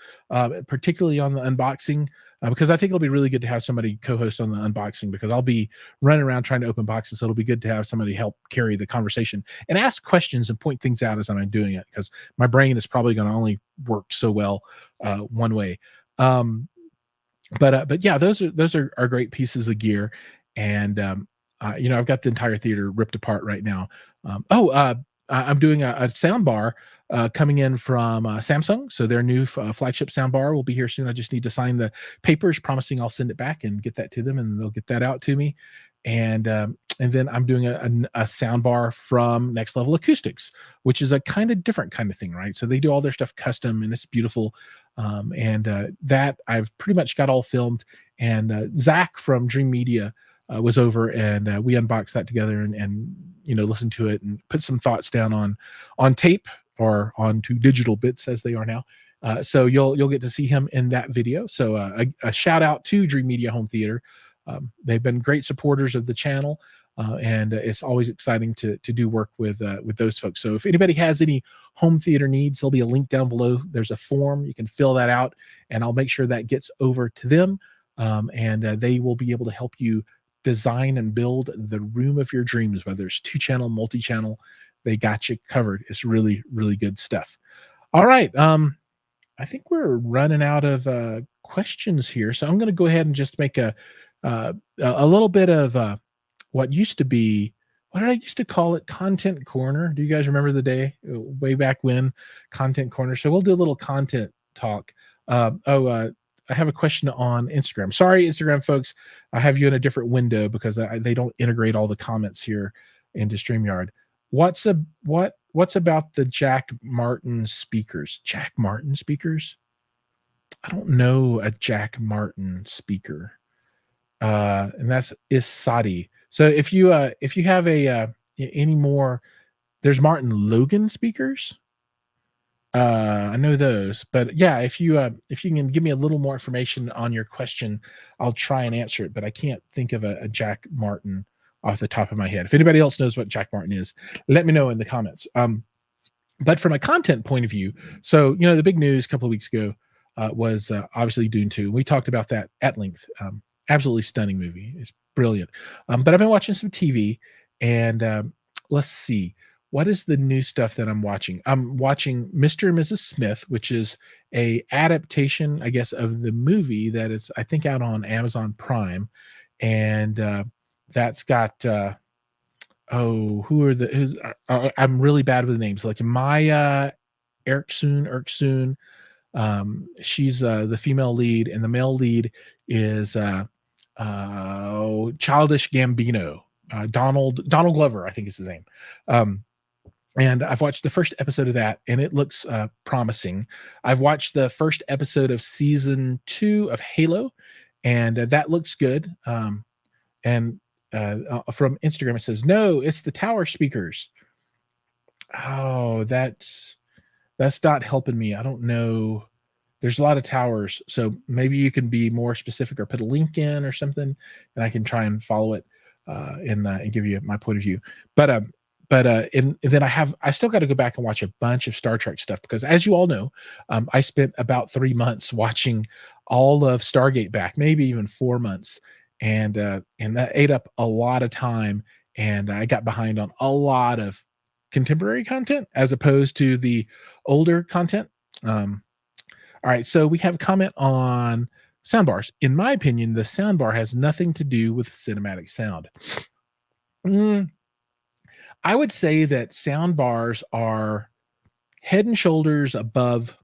particularly on the unboxing, because I think it'll be really good to have somebody co-host on the unboxing, because I'll be running around trying to open boxes. So it'll be good to have somebody help carry the conversation and ask questions and point things out as I'm doing it, because my brain is probably going to only work so well one way. But yeah, those are great pieces of gear. And I've got the entire theater ripped apart right now. I'm doing a sound bar coming in from Samsung. So their new flagship sound bar will be here soon. I just need to sign the papers promising I'll send it back and get that to them, and they'll get that out to me. and then I'm doing a sound bar from Next Level Acoustics, which is a kind of different kind of thing, right? So they do all their stuff custom, and it's beautiful. That I've pretty much got all filmed. And Zach from Dream Media was over, and we unboxed that together, and listened to it and put some thoughts down on tape or onto digital bits as they are now. So you'll get to see him in that video. So a shout out to Dream Media Home Theater. They've been great supporters of the channel, and it's always exciting to do work with those folks. So if anybody has any home theater needs, there'll be a link down below. There's a form, you can fill that out, and I'll make sure that gets over to them, and they will be able to help you design and build the room of your dreams, whether it's 2-channel, multi-channel. They got you covered. It's really, really good stuff. All right. I think we're running out of questions here, so I'm going to go ahead and just make a little bit of what used to be, what did I used to call it? Content Corner. Do you guys remember the day way back when? Content Corner. So we'll do a little content talk. I have a question on Instagram. Sorry, Instagram folks, I have you in a different window because they don't integrate all the comments here into StreamYard. What's about the Jack Martin speakers? Jack Martin speakers? I don't know a Jack Martin speaker. And that's Isadi. So if you have any more, there's Martin Logan speakers. I know those, but yeah, if you can give me a little more information on your question, I'll try and answer it. But I can't think of a Jack Martin off the top of my head. If anybody else knows what Jack Martin is, let me know in the comments. But from a content point of view, so the big news a couple of weeks ago was obviously Dune 2. We talked about that at length. Absolutely stunning movie. It's brilliant. But I've been watching some TV, and let's see. What is the new stuff that I'm watching? I'm watching Mr. and Mrs. Smith, which is a adaptation, I guess, of the movie that is, I think, out on Amazon Prime. And that's got, I'm really bad with the names. Like Maya Erksoon. She's the female lead, and the male lead is Childish Gambino. Donald Glover, I think is his name. And I've watched the first episode of that, and it looks promising. I've watched the first episode of season 2 of Halo, and that looks good. And from Instagram, it says, no, it's the tower speakers. Oh, that's not helping me. I don't know. There's a lot of towers, so maybe you can be more specific or put a link in or something, and I can try and follow it and give you my point of view. And then I still got to go back and watch a bunch of Star Trek stuff because, as you all know, I spent about 3 months watching all of Stargate back, maybe even 4 months, and that ate up a lot of time, and I got behind on a lot of contemporary content as opposed to the older content. All right, so we have a comment on soundbars. In my opinion, the soundbar has nothing to do with cinematic sound. I would say that sound bars are head and shoulders above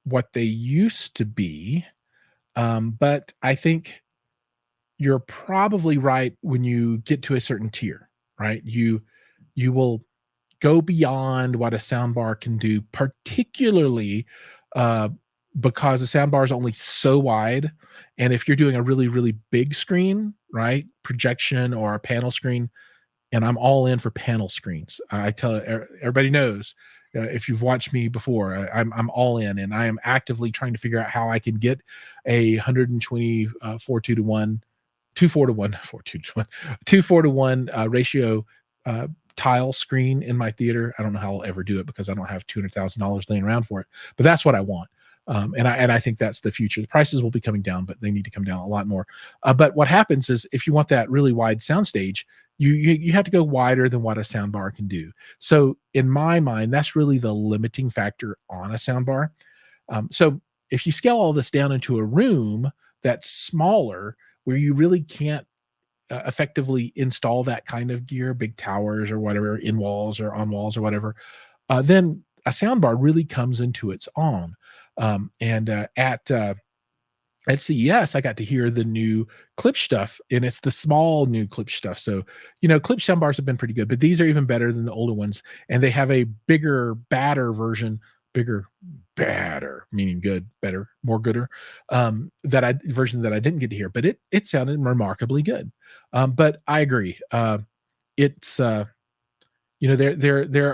what they used to be. But I think you're probably right when you get to a certain tier, right? You will go beyond what a sound bar can do, particularly because a sound bar is only so wide. And if you're doing a really, really big screen, right, projection or a panel screen, and I'm all in for panel screens. I tell everybody knows if you've watched me before, I'm all in, and I am actively trying to figure out how I can get a 120 2:4:1 ratio tile screen in my theater. I don't know how I'll ever do it because I don't have $200,000 laying around for it, but that's what I want. And I think that's the future. The prices will be coming down, but they need to come down a lot more. But what happens is if you want that really wide soundstage, you have to go wider than what a soundbar can do. So in my mind, that's really the limiting factor on a soundbar. So if you scale all this down into a room that's smaller, where you really can't effectively install that kind of gear, big towers or whatever, in walls or on walls or whatever, then a soundbar really comes into its own. At at CES, I got to hear the new Klipsch stuff, and it's the small new Klipsch stuff. So, Klipsch soundbars have been pretty good, but these are even better than the older ones. And they have a bigger, badder version, bigger, badder, meaning good, better, more gooder, version that I didn't get to hear, but it sounded remarkably good. But I agree. It's, there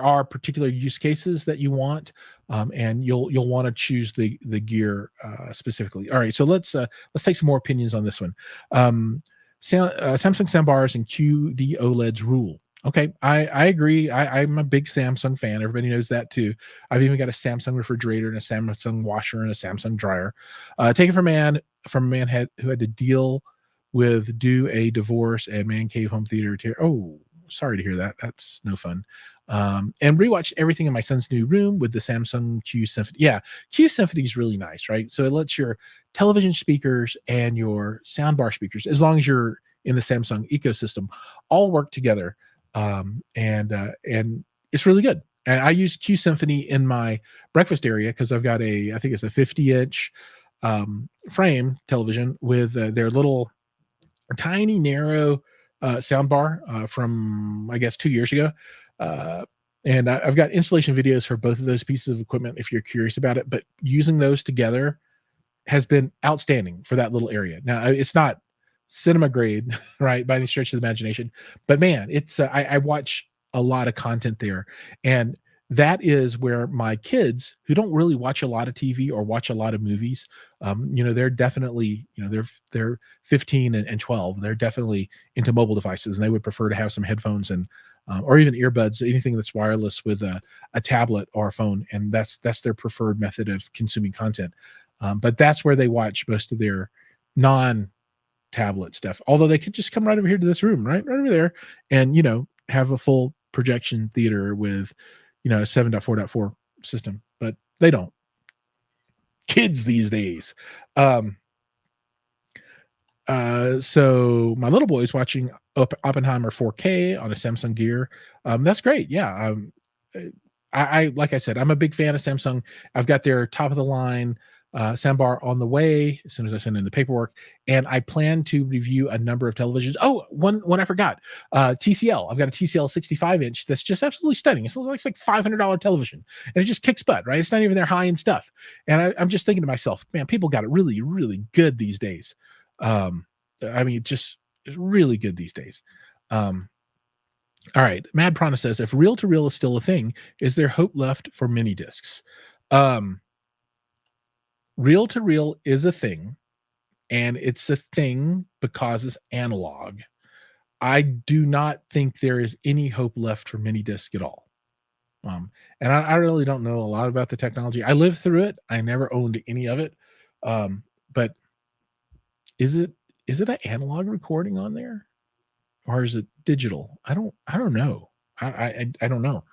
are particular use cases that you want, and you'll want to choose the gear specifically. All right, so let's take some more opinions on this one. Samsung soundbars and QD OLEDs rule. Okay, I agree. I'm a big Samsung fan. Everybody knows that too. I've even got a Samsung refrigerator and a Samsung washer and a Samsung dryer. Taken from a man who had to deal with a divorce and man cave home theater. Oh, sorry to hear that. That's no fun. And rewatched everything in my son's new room with the Samsung Q Symphony. Yeah, Q Symphony is really nice, right? So it lets your television speakers and your soundbar speakers, as long as you're in the Samsung ecosystem, all work together. And it's really good. And I use Q Symphony in my breakfast area because I've got I think it's a 50-inch frame television with their little tiny narrow soundbar from, I guess, 2 years ago. And I've got installation videos for both of those pieces of equipment if you're curious about it. But using those together has been outstanding for that little area. Now, it's not cinema grade, right, by any stretch of the imagination. But man, it's I watch a lot of content there. And that is where my kids, who don't really watch a lot of TV or watch a lot of movies, they're definitely, they're 15 and 12. They're definitely into mobile devices, and they would prefer to have some headphones and or even earbuds, anything that's wireless with a tablet or a phone, and that's their preferred method of consuming content. But that's where they watch most of their non-tablet stuff. Although they could just come right over here to this room, right over there, and have a full projection theater with a 7.4.4 system, but they don't. Kids these days. So my little boy is watching Oppenheimer 4K on a Samsung Gear. That's great. Yeah. I like I said, I'm a big fan of Samsung. I've got their top of the line soundbar on the way as soon as I send in the paperwork, and I plan to review a number of televisions. Oh, one I forgot. TCL. I've got a TCL 65-inch that's just absolutely stunning. It's like $500 television, and it just kicks butt, right? It's not even their high-end stuff. And I'm just thinking to myself, man, people got it really, really good these days. I mean, just really good these days. All right. Mad Prana says, if reel-to-reel is still a thing, is there hope left for mini discs? Reel-to-reel is a thing, and it's a thing because it's analog. I do not think there is any hope left for mini disc at all. And I really don't know a lot about the technology. I lived through it. I never owned any of it. But is it an analog recording on there, or is it digital? I don't know. I don't know.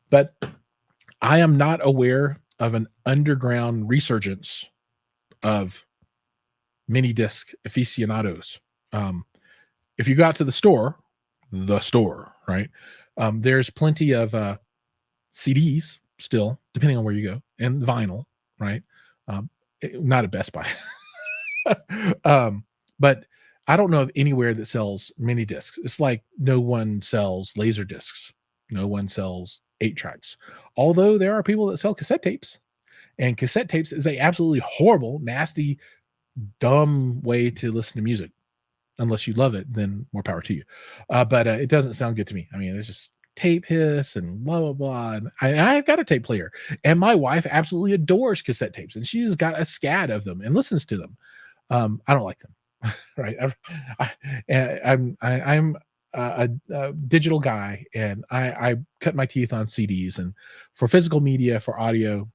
But I am not aware of an underground resurgence of mini disc aficionados. If you got to the store, right? There's plenty of CDs still, depending on where you go, and vinyl, right? Not at Best Buy. But I don't know of anywhere that sells mini discs. It's like no one sells laser discs. No one sells 8-tracks. Although there are people that sell cassette tapes. And cassette tapes is a absolutely horrible, nasty, dumb way to listen to music. Unless you love it, then more power to you. But it doesn't sound good to me. I mean, it's just tape hiss and blah, blah, blah. And I've got a tape player. And my wife absolutely adores cassette tapes. And she's got a scad of them and listens to them. I don't like them. Right. I'm a digital guy, and I cut my teeth on CDs. And for physical media, for audio,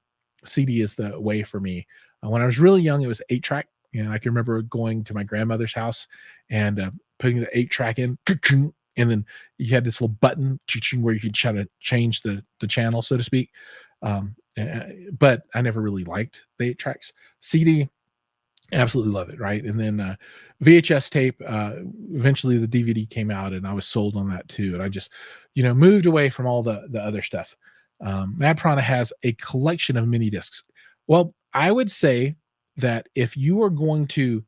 CD is the way for me. When I was really young, it was 8-track. And I can remember going to my grandmother's house and putting the 8-track in, and then you had this little button where you could try to change the channel, so to speak. But I never really liked the 8-tracks. CD, absolutely love it, right? And then VHS tape, eventually the DVD came out, and I was sold on that too. And I just, moved away from all the other stuff. Mad Prana has a collection of mini discs. Well, I would say that if you are going to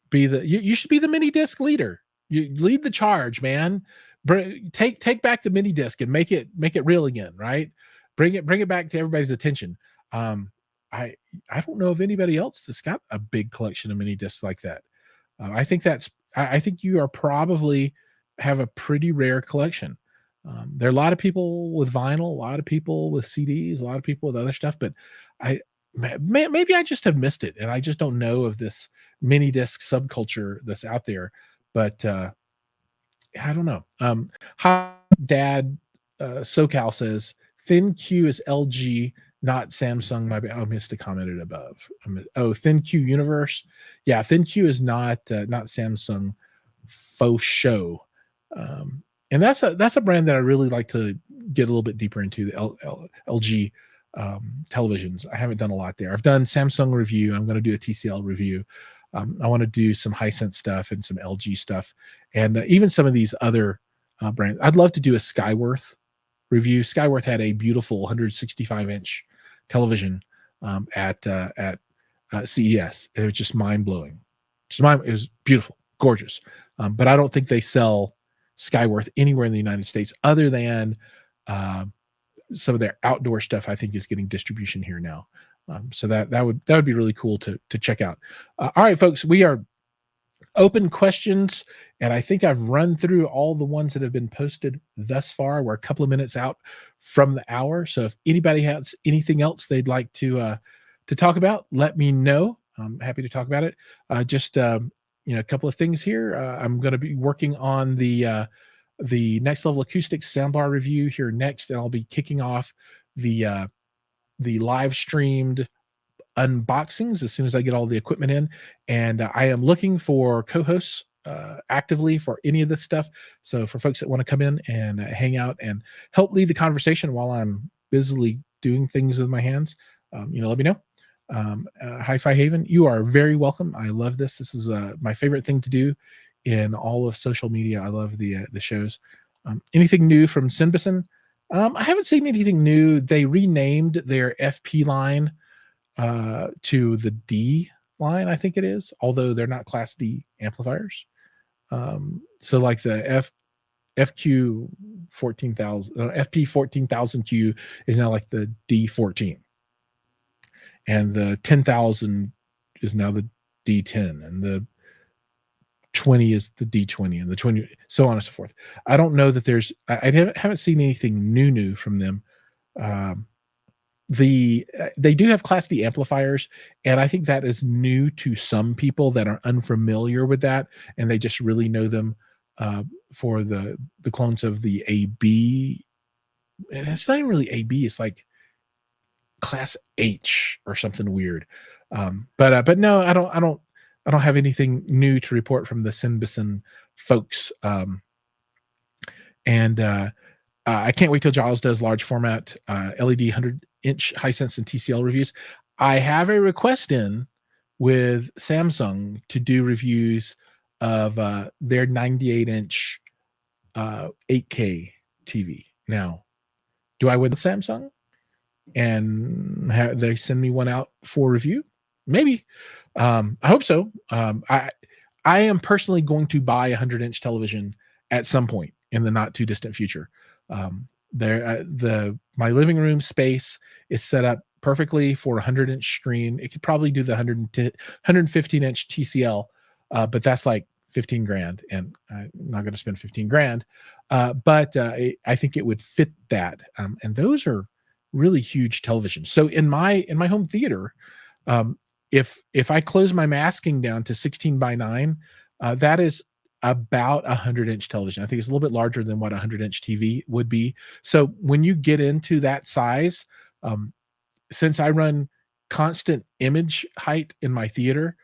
be you should be the mini disc leader. You lead the charge, man. Take back the mini disc and make it real again, right? Bring it back to everybody's attention. I don't know of anybody else that's got a big collection of mini discs like that. I think you are probably have a pretty rare collection. There are a lot of people with vinyl, a lot of people with CDs, a lot of people with other stuff, but maybe I just have missed it, and I just don't know of this mini disc subculture that's out there. But I don't know. Hi, Dad. SoCal says ThinQ is LG, not Samsung. I missed a commented above. ThinQ Universe. Yeah, ThinQ is not Samsung faux show. And that's a brand that I really like to get a little bit deeper into, the LG televisions. I haven't done a lot there. I've done Samsung review. I'm going to do a TCL review. I want to do some Hisense stuff and some LG stuff, and even some of these other brands. I'd love to do a Skyworth review. Skyworth had a beautiful 165-inch television at CES. It was just mind-blowing. It was beautiful, gorgeous. But I don't think they sell Skyworth anywhere in the United States other than some of their outdoor stuff. I think is getting distribution here now. So that would be really cool to check out. All right, folks, we are open questions, and I think I've run through all the ones that have been posted thus far. We're a couple of minutes out from the hour, so if anybody has anything else they'd like to talk about, let me know. I'm happy to talk about it. Just a couple of things here. I'm going to be working on the Next Level Acoustics soundbar review here next, and I'll be kicking off the live streamed unboxings as soon as I get all the equipment in. And I am looking for co-hosts actively for any of this stuff. So for folks that want to come in and hang out and help lead the conversation while I'm busily doing things with my hands, let me know. Hi-Fi Haven, you are very welcome. I love this. This is my favorite thing to do in all of social media. I love the shows. Anything new from Sinbison? I haven't seen anything new. They renamed their FP line to the D line, I think it is, although they're not Class D amplifiers. So like the FQ 14,000, FP 14,000Q is now like the D14, and the 10,000 is now the D10, and the 20 is the D20, and the 20, so on and so forth. I don't know that I haven't seen anything new from them. They do have Class D amplifiers, and I think that is new to some people that are unfamiliar with that, and they just really know them for the clones of the AB. And it's not even really AB, it's like Class H or something weird. But no, I don't have anything new to report from the Sinbison folks. And I can't wait till Jiles does large format LED 100-inch Hisense and TCL reviews. I have a request in with Samsung to do reviews of their 98-inch 8K TV. Now, do I win with Samsung and they send me one out for review? Maybe. I hope so. I am personally going to buy a 100-inch television at some point in the not too distant future. My living room space is set up perfectly for a 100-inch screen. It could probably do the 115-inch TCL, but that's like $15,000, and I'm not going to spend $15,000. But I think it would fit that, and those are really huge televisions. So in my home theater, if I close my masking down to 16:9, that is about 100-inch television. I think it's a little bit larger than what a 100-inch TV would be. So when you get into that size, since I run constant image height in my theater,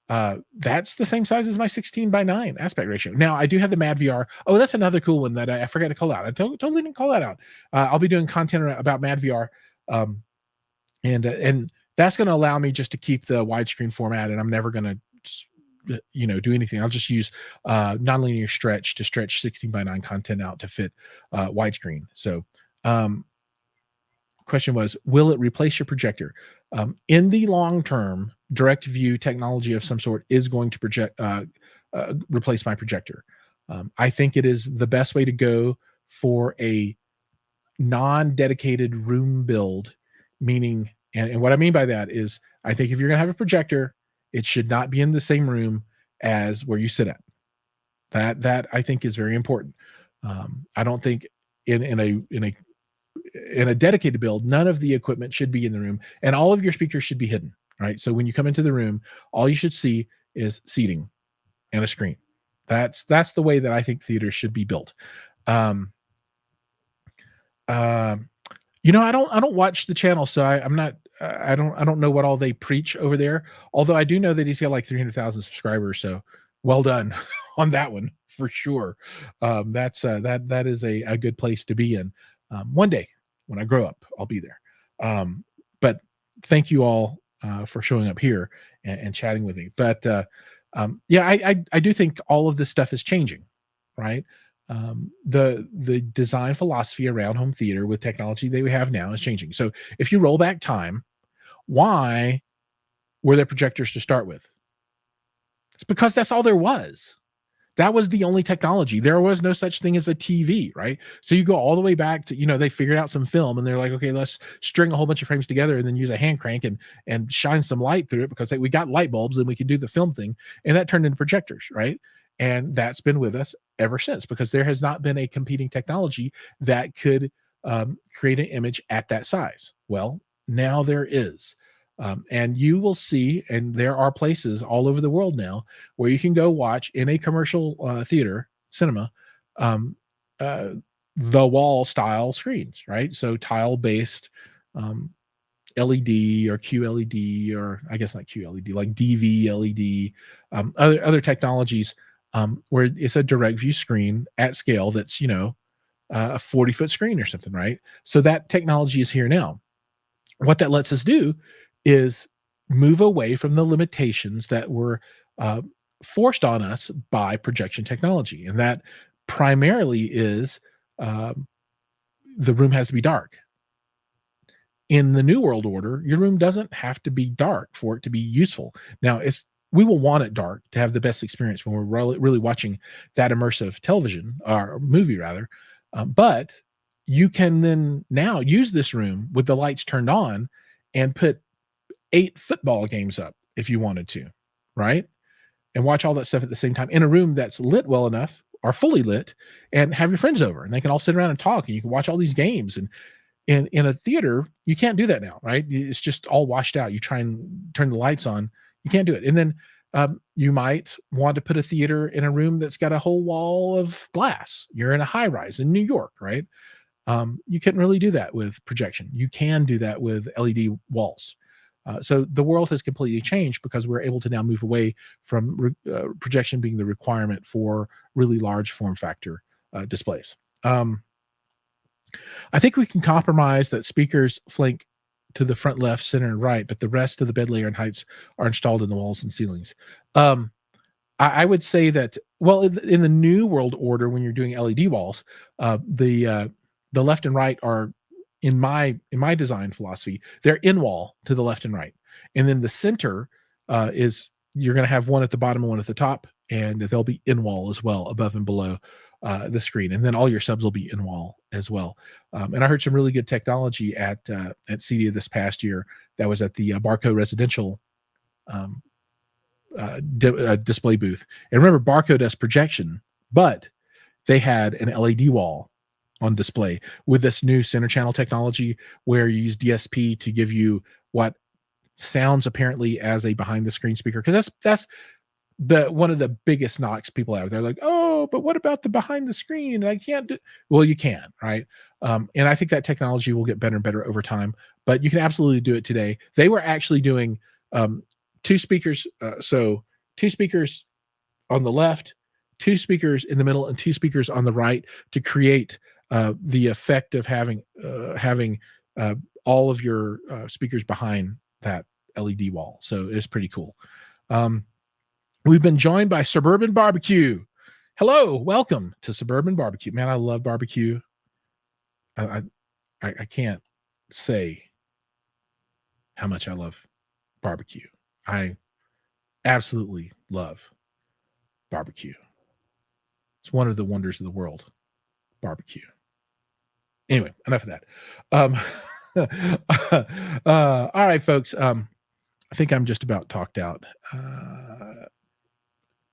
that's the same size as my 16:9 aspect ratio. Now I do have the MadVR. Oh, that's another cool one that I forgot to call out. I totally didn't call that out. I'll be doing content about MadVR, and that's going to allow me just to keep the widescreen format, and I'm never going to do anything. I'll just use nonlinear stretch to stretch 16:9 content out to fit widescreen. So question was, will it replace your projector? In the long term, direct view technology of some sort is going to replace my projector. I think it is the best way to go for a non-dedicated room build, meaning, and what I mean by that is, I think if you're going to have a projector, it should not be in the same room as where you sit at. That I think is very important. I don't think in a dedicated build, none of the equipment should be in the room, and all of your speakers should be hidden, right? So when you come into the room, all you should see is seating and a screen. That's the way that I think theaters should be built. I don't watch the channel, so I don't know what all they preach over there. Although I do know that he's got like 300,000 subscribers, so well done on that one for sure. That is a good place to be in. One day when I grow up, I'll be there. But thank you all for showing up here and chatting with me. But I do think all of this stuff is changing, right? The design philosophy around home theater with technology that we have now is changing. So if you roll back time, why were there projectors to start with? It's because that's all there was. That was the only technology. There was no such thing as a TV, right? So you go all the way back to, they figured out some film and they're like, okay, let's string a whole bunch of frames together and then use a hand crank and shine some light through it because we got light bulbs and we could do the film thing. And that turned into projectors, right? And that's been with us ever since because there has not been a competing technology that could create an image at that size. Well, now there is. And you will see, and there are places all over the world now where you can go watch in a commercial theater, cinema, the wall style screens, right? So tile based LED or QLED, or I guess not QLED, like DV LED, other technologies where it's a direct view screen at scale that's, a 40-foot screen or something, right? So that technology is here now. What that lets us do is move away from the limitations that were forced on us by projection technology. And that primarily is the room has to be dark. In the New World Order, your room doesn't have to be dark for it to be useful. Now, we will want it dark to have the best experience when we're really watching that immersive television, or movie rather. But you can then now use this room with the lights turned on and put 8 football games up if you wanted to, right? And watch all that stuff at the same time in a room that's lit well enough or fully lit, and have your friends over and they can all sit around and talk and you can watch all these games. And in a theater, you can't do that now, right? It's just all washed out. You try and turn the lights on, you can't do it. And then you might want to put a theater in a room that's got a whole wall of glass. You're in a high rise in New York, right? You couldn't really do that with projection. You can do that with LED walls. So the world has completely changed because we're able to now move away from projection being the requirement for really large form factor displays. I think we can compromise that speakers flank to the front left, center, and right, but the rest of the bed layer and heights are installed in the walls and ceilings. I would say that, well, in the New World Order, when you're doing LED walls, the left and right are, in my design philosophy, they're in wall to the left and right. And then the center is, you're going to have one at the bottom and one at the top, and they'll be in wall as well, above and below the screen. And then all your subs will be in wall as well. And I heard some really good technology at CEDIA this past year that was at the Barco Residential display booth. And remember, Barco does projection, but they had an LED wall on display with this new center channel technology where you use DSP to give you what sounds apparently as a behind the screen speaker. Because that's one of the biggest knocks people have. They're like, oh, but what about the behind the screen? I can't do. Well, you can, right? And I think that technology will get better and better over time, but you can absolutely do it today. They were actually doing 2 speakers. So 2 speakers on the left, 2 speakers in the middle, and 2 speakers on the right to create the effect of having all of your speakers behind that LED wall. So it's pretty cool. We've been joined by Suburban Barbecue. Hello, welcome to Suburban Barbecue. Man, I love barbecue. I can't say how much I love barbecue. I absolutely love barbecue. It's one of the wonders of the world, barbecue. Anyway, enough of that. All right, folks. I think I'm just about talked out.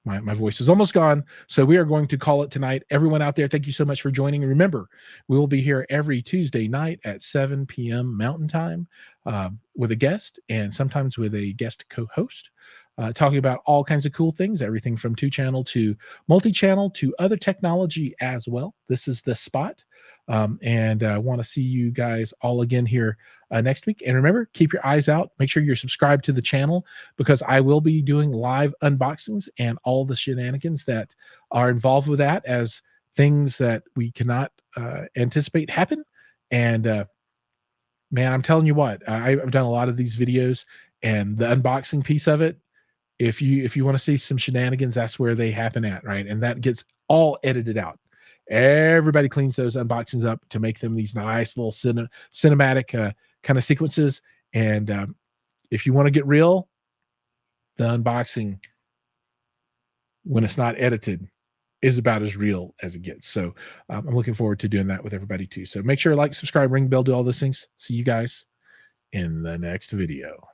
My voice is almost gone. So we are going to call it tonight. Everyone out there, thank you so much for joining. And remember, we will be here every Tuesday night at 7 p.m. Mountain Time with a guest and sometimes with a guest co-host. Talking about all kinds of cool things, everything from 2-channel to multi-channel to other technology as well. This is the spot. And I want to see you guys all again here next week. And remember, keep your eyes out. Make sure you're subscribed to the channel because I will be doing live unboxings and all the shenanigans that are involved with that as things that we cannot anticipate happen. And man, I'm telling you what, I've done a lot of these videos, and the unboxing piece of it, if you want to see some shenanigans, that's where they happen at, right? And that gets all edited out. Everybody cleans those unboxings up to make them these nice little cinematic kind of sequences. And if you want to get real, the unboxing, when it's not edited, is about as real as it gets. So I'm looking forward to doing that with everybody too. So make sure to like, subscribe, ring bell, do all those things. See you guys in the next video.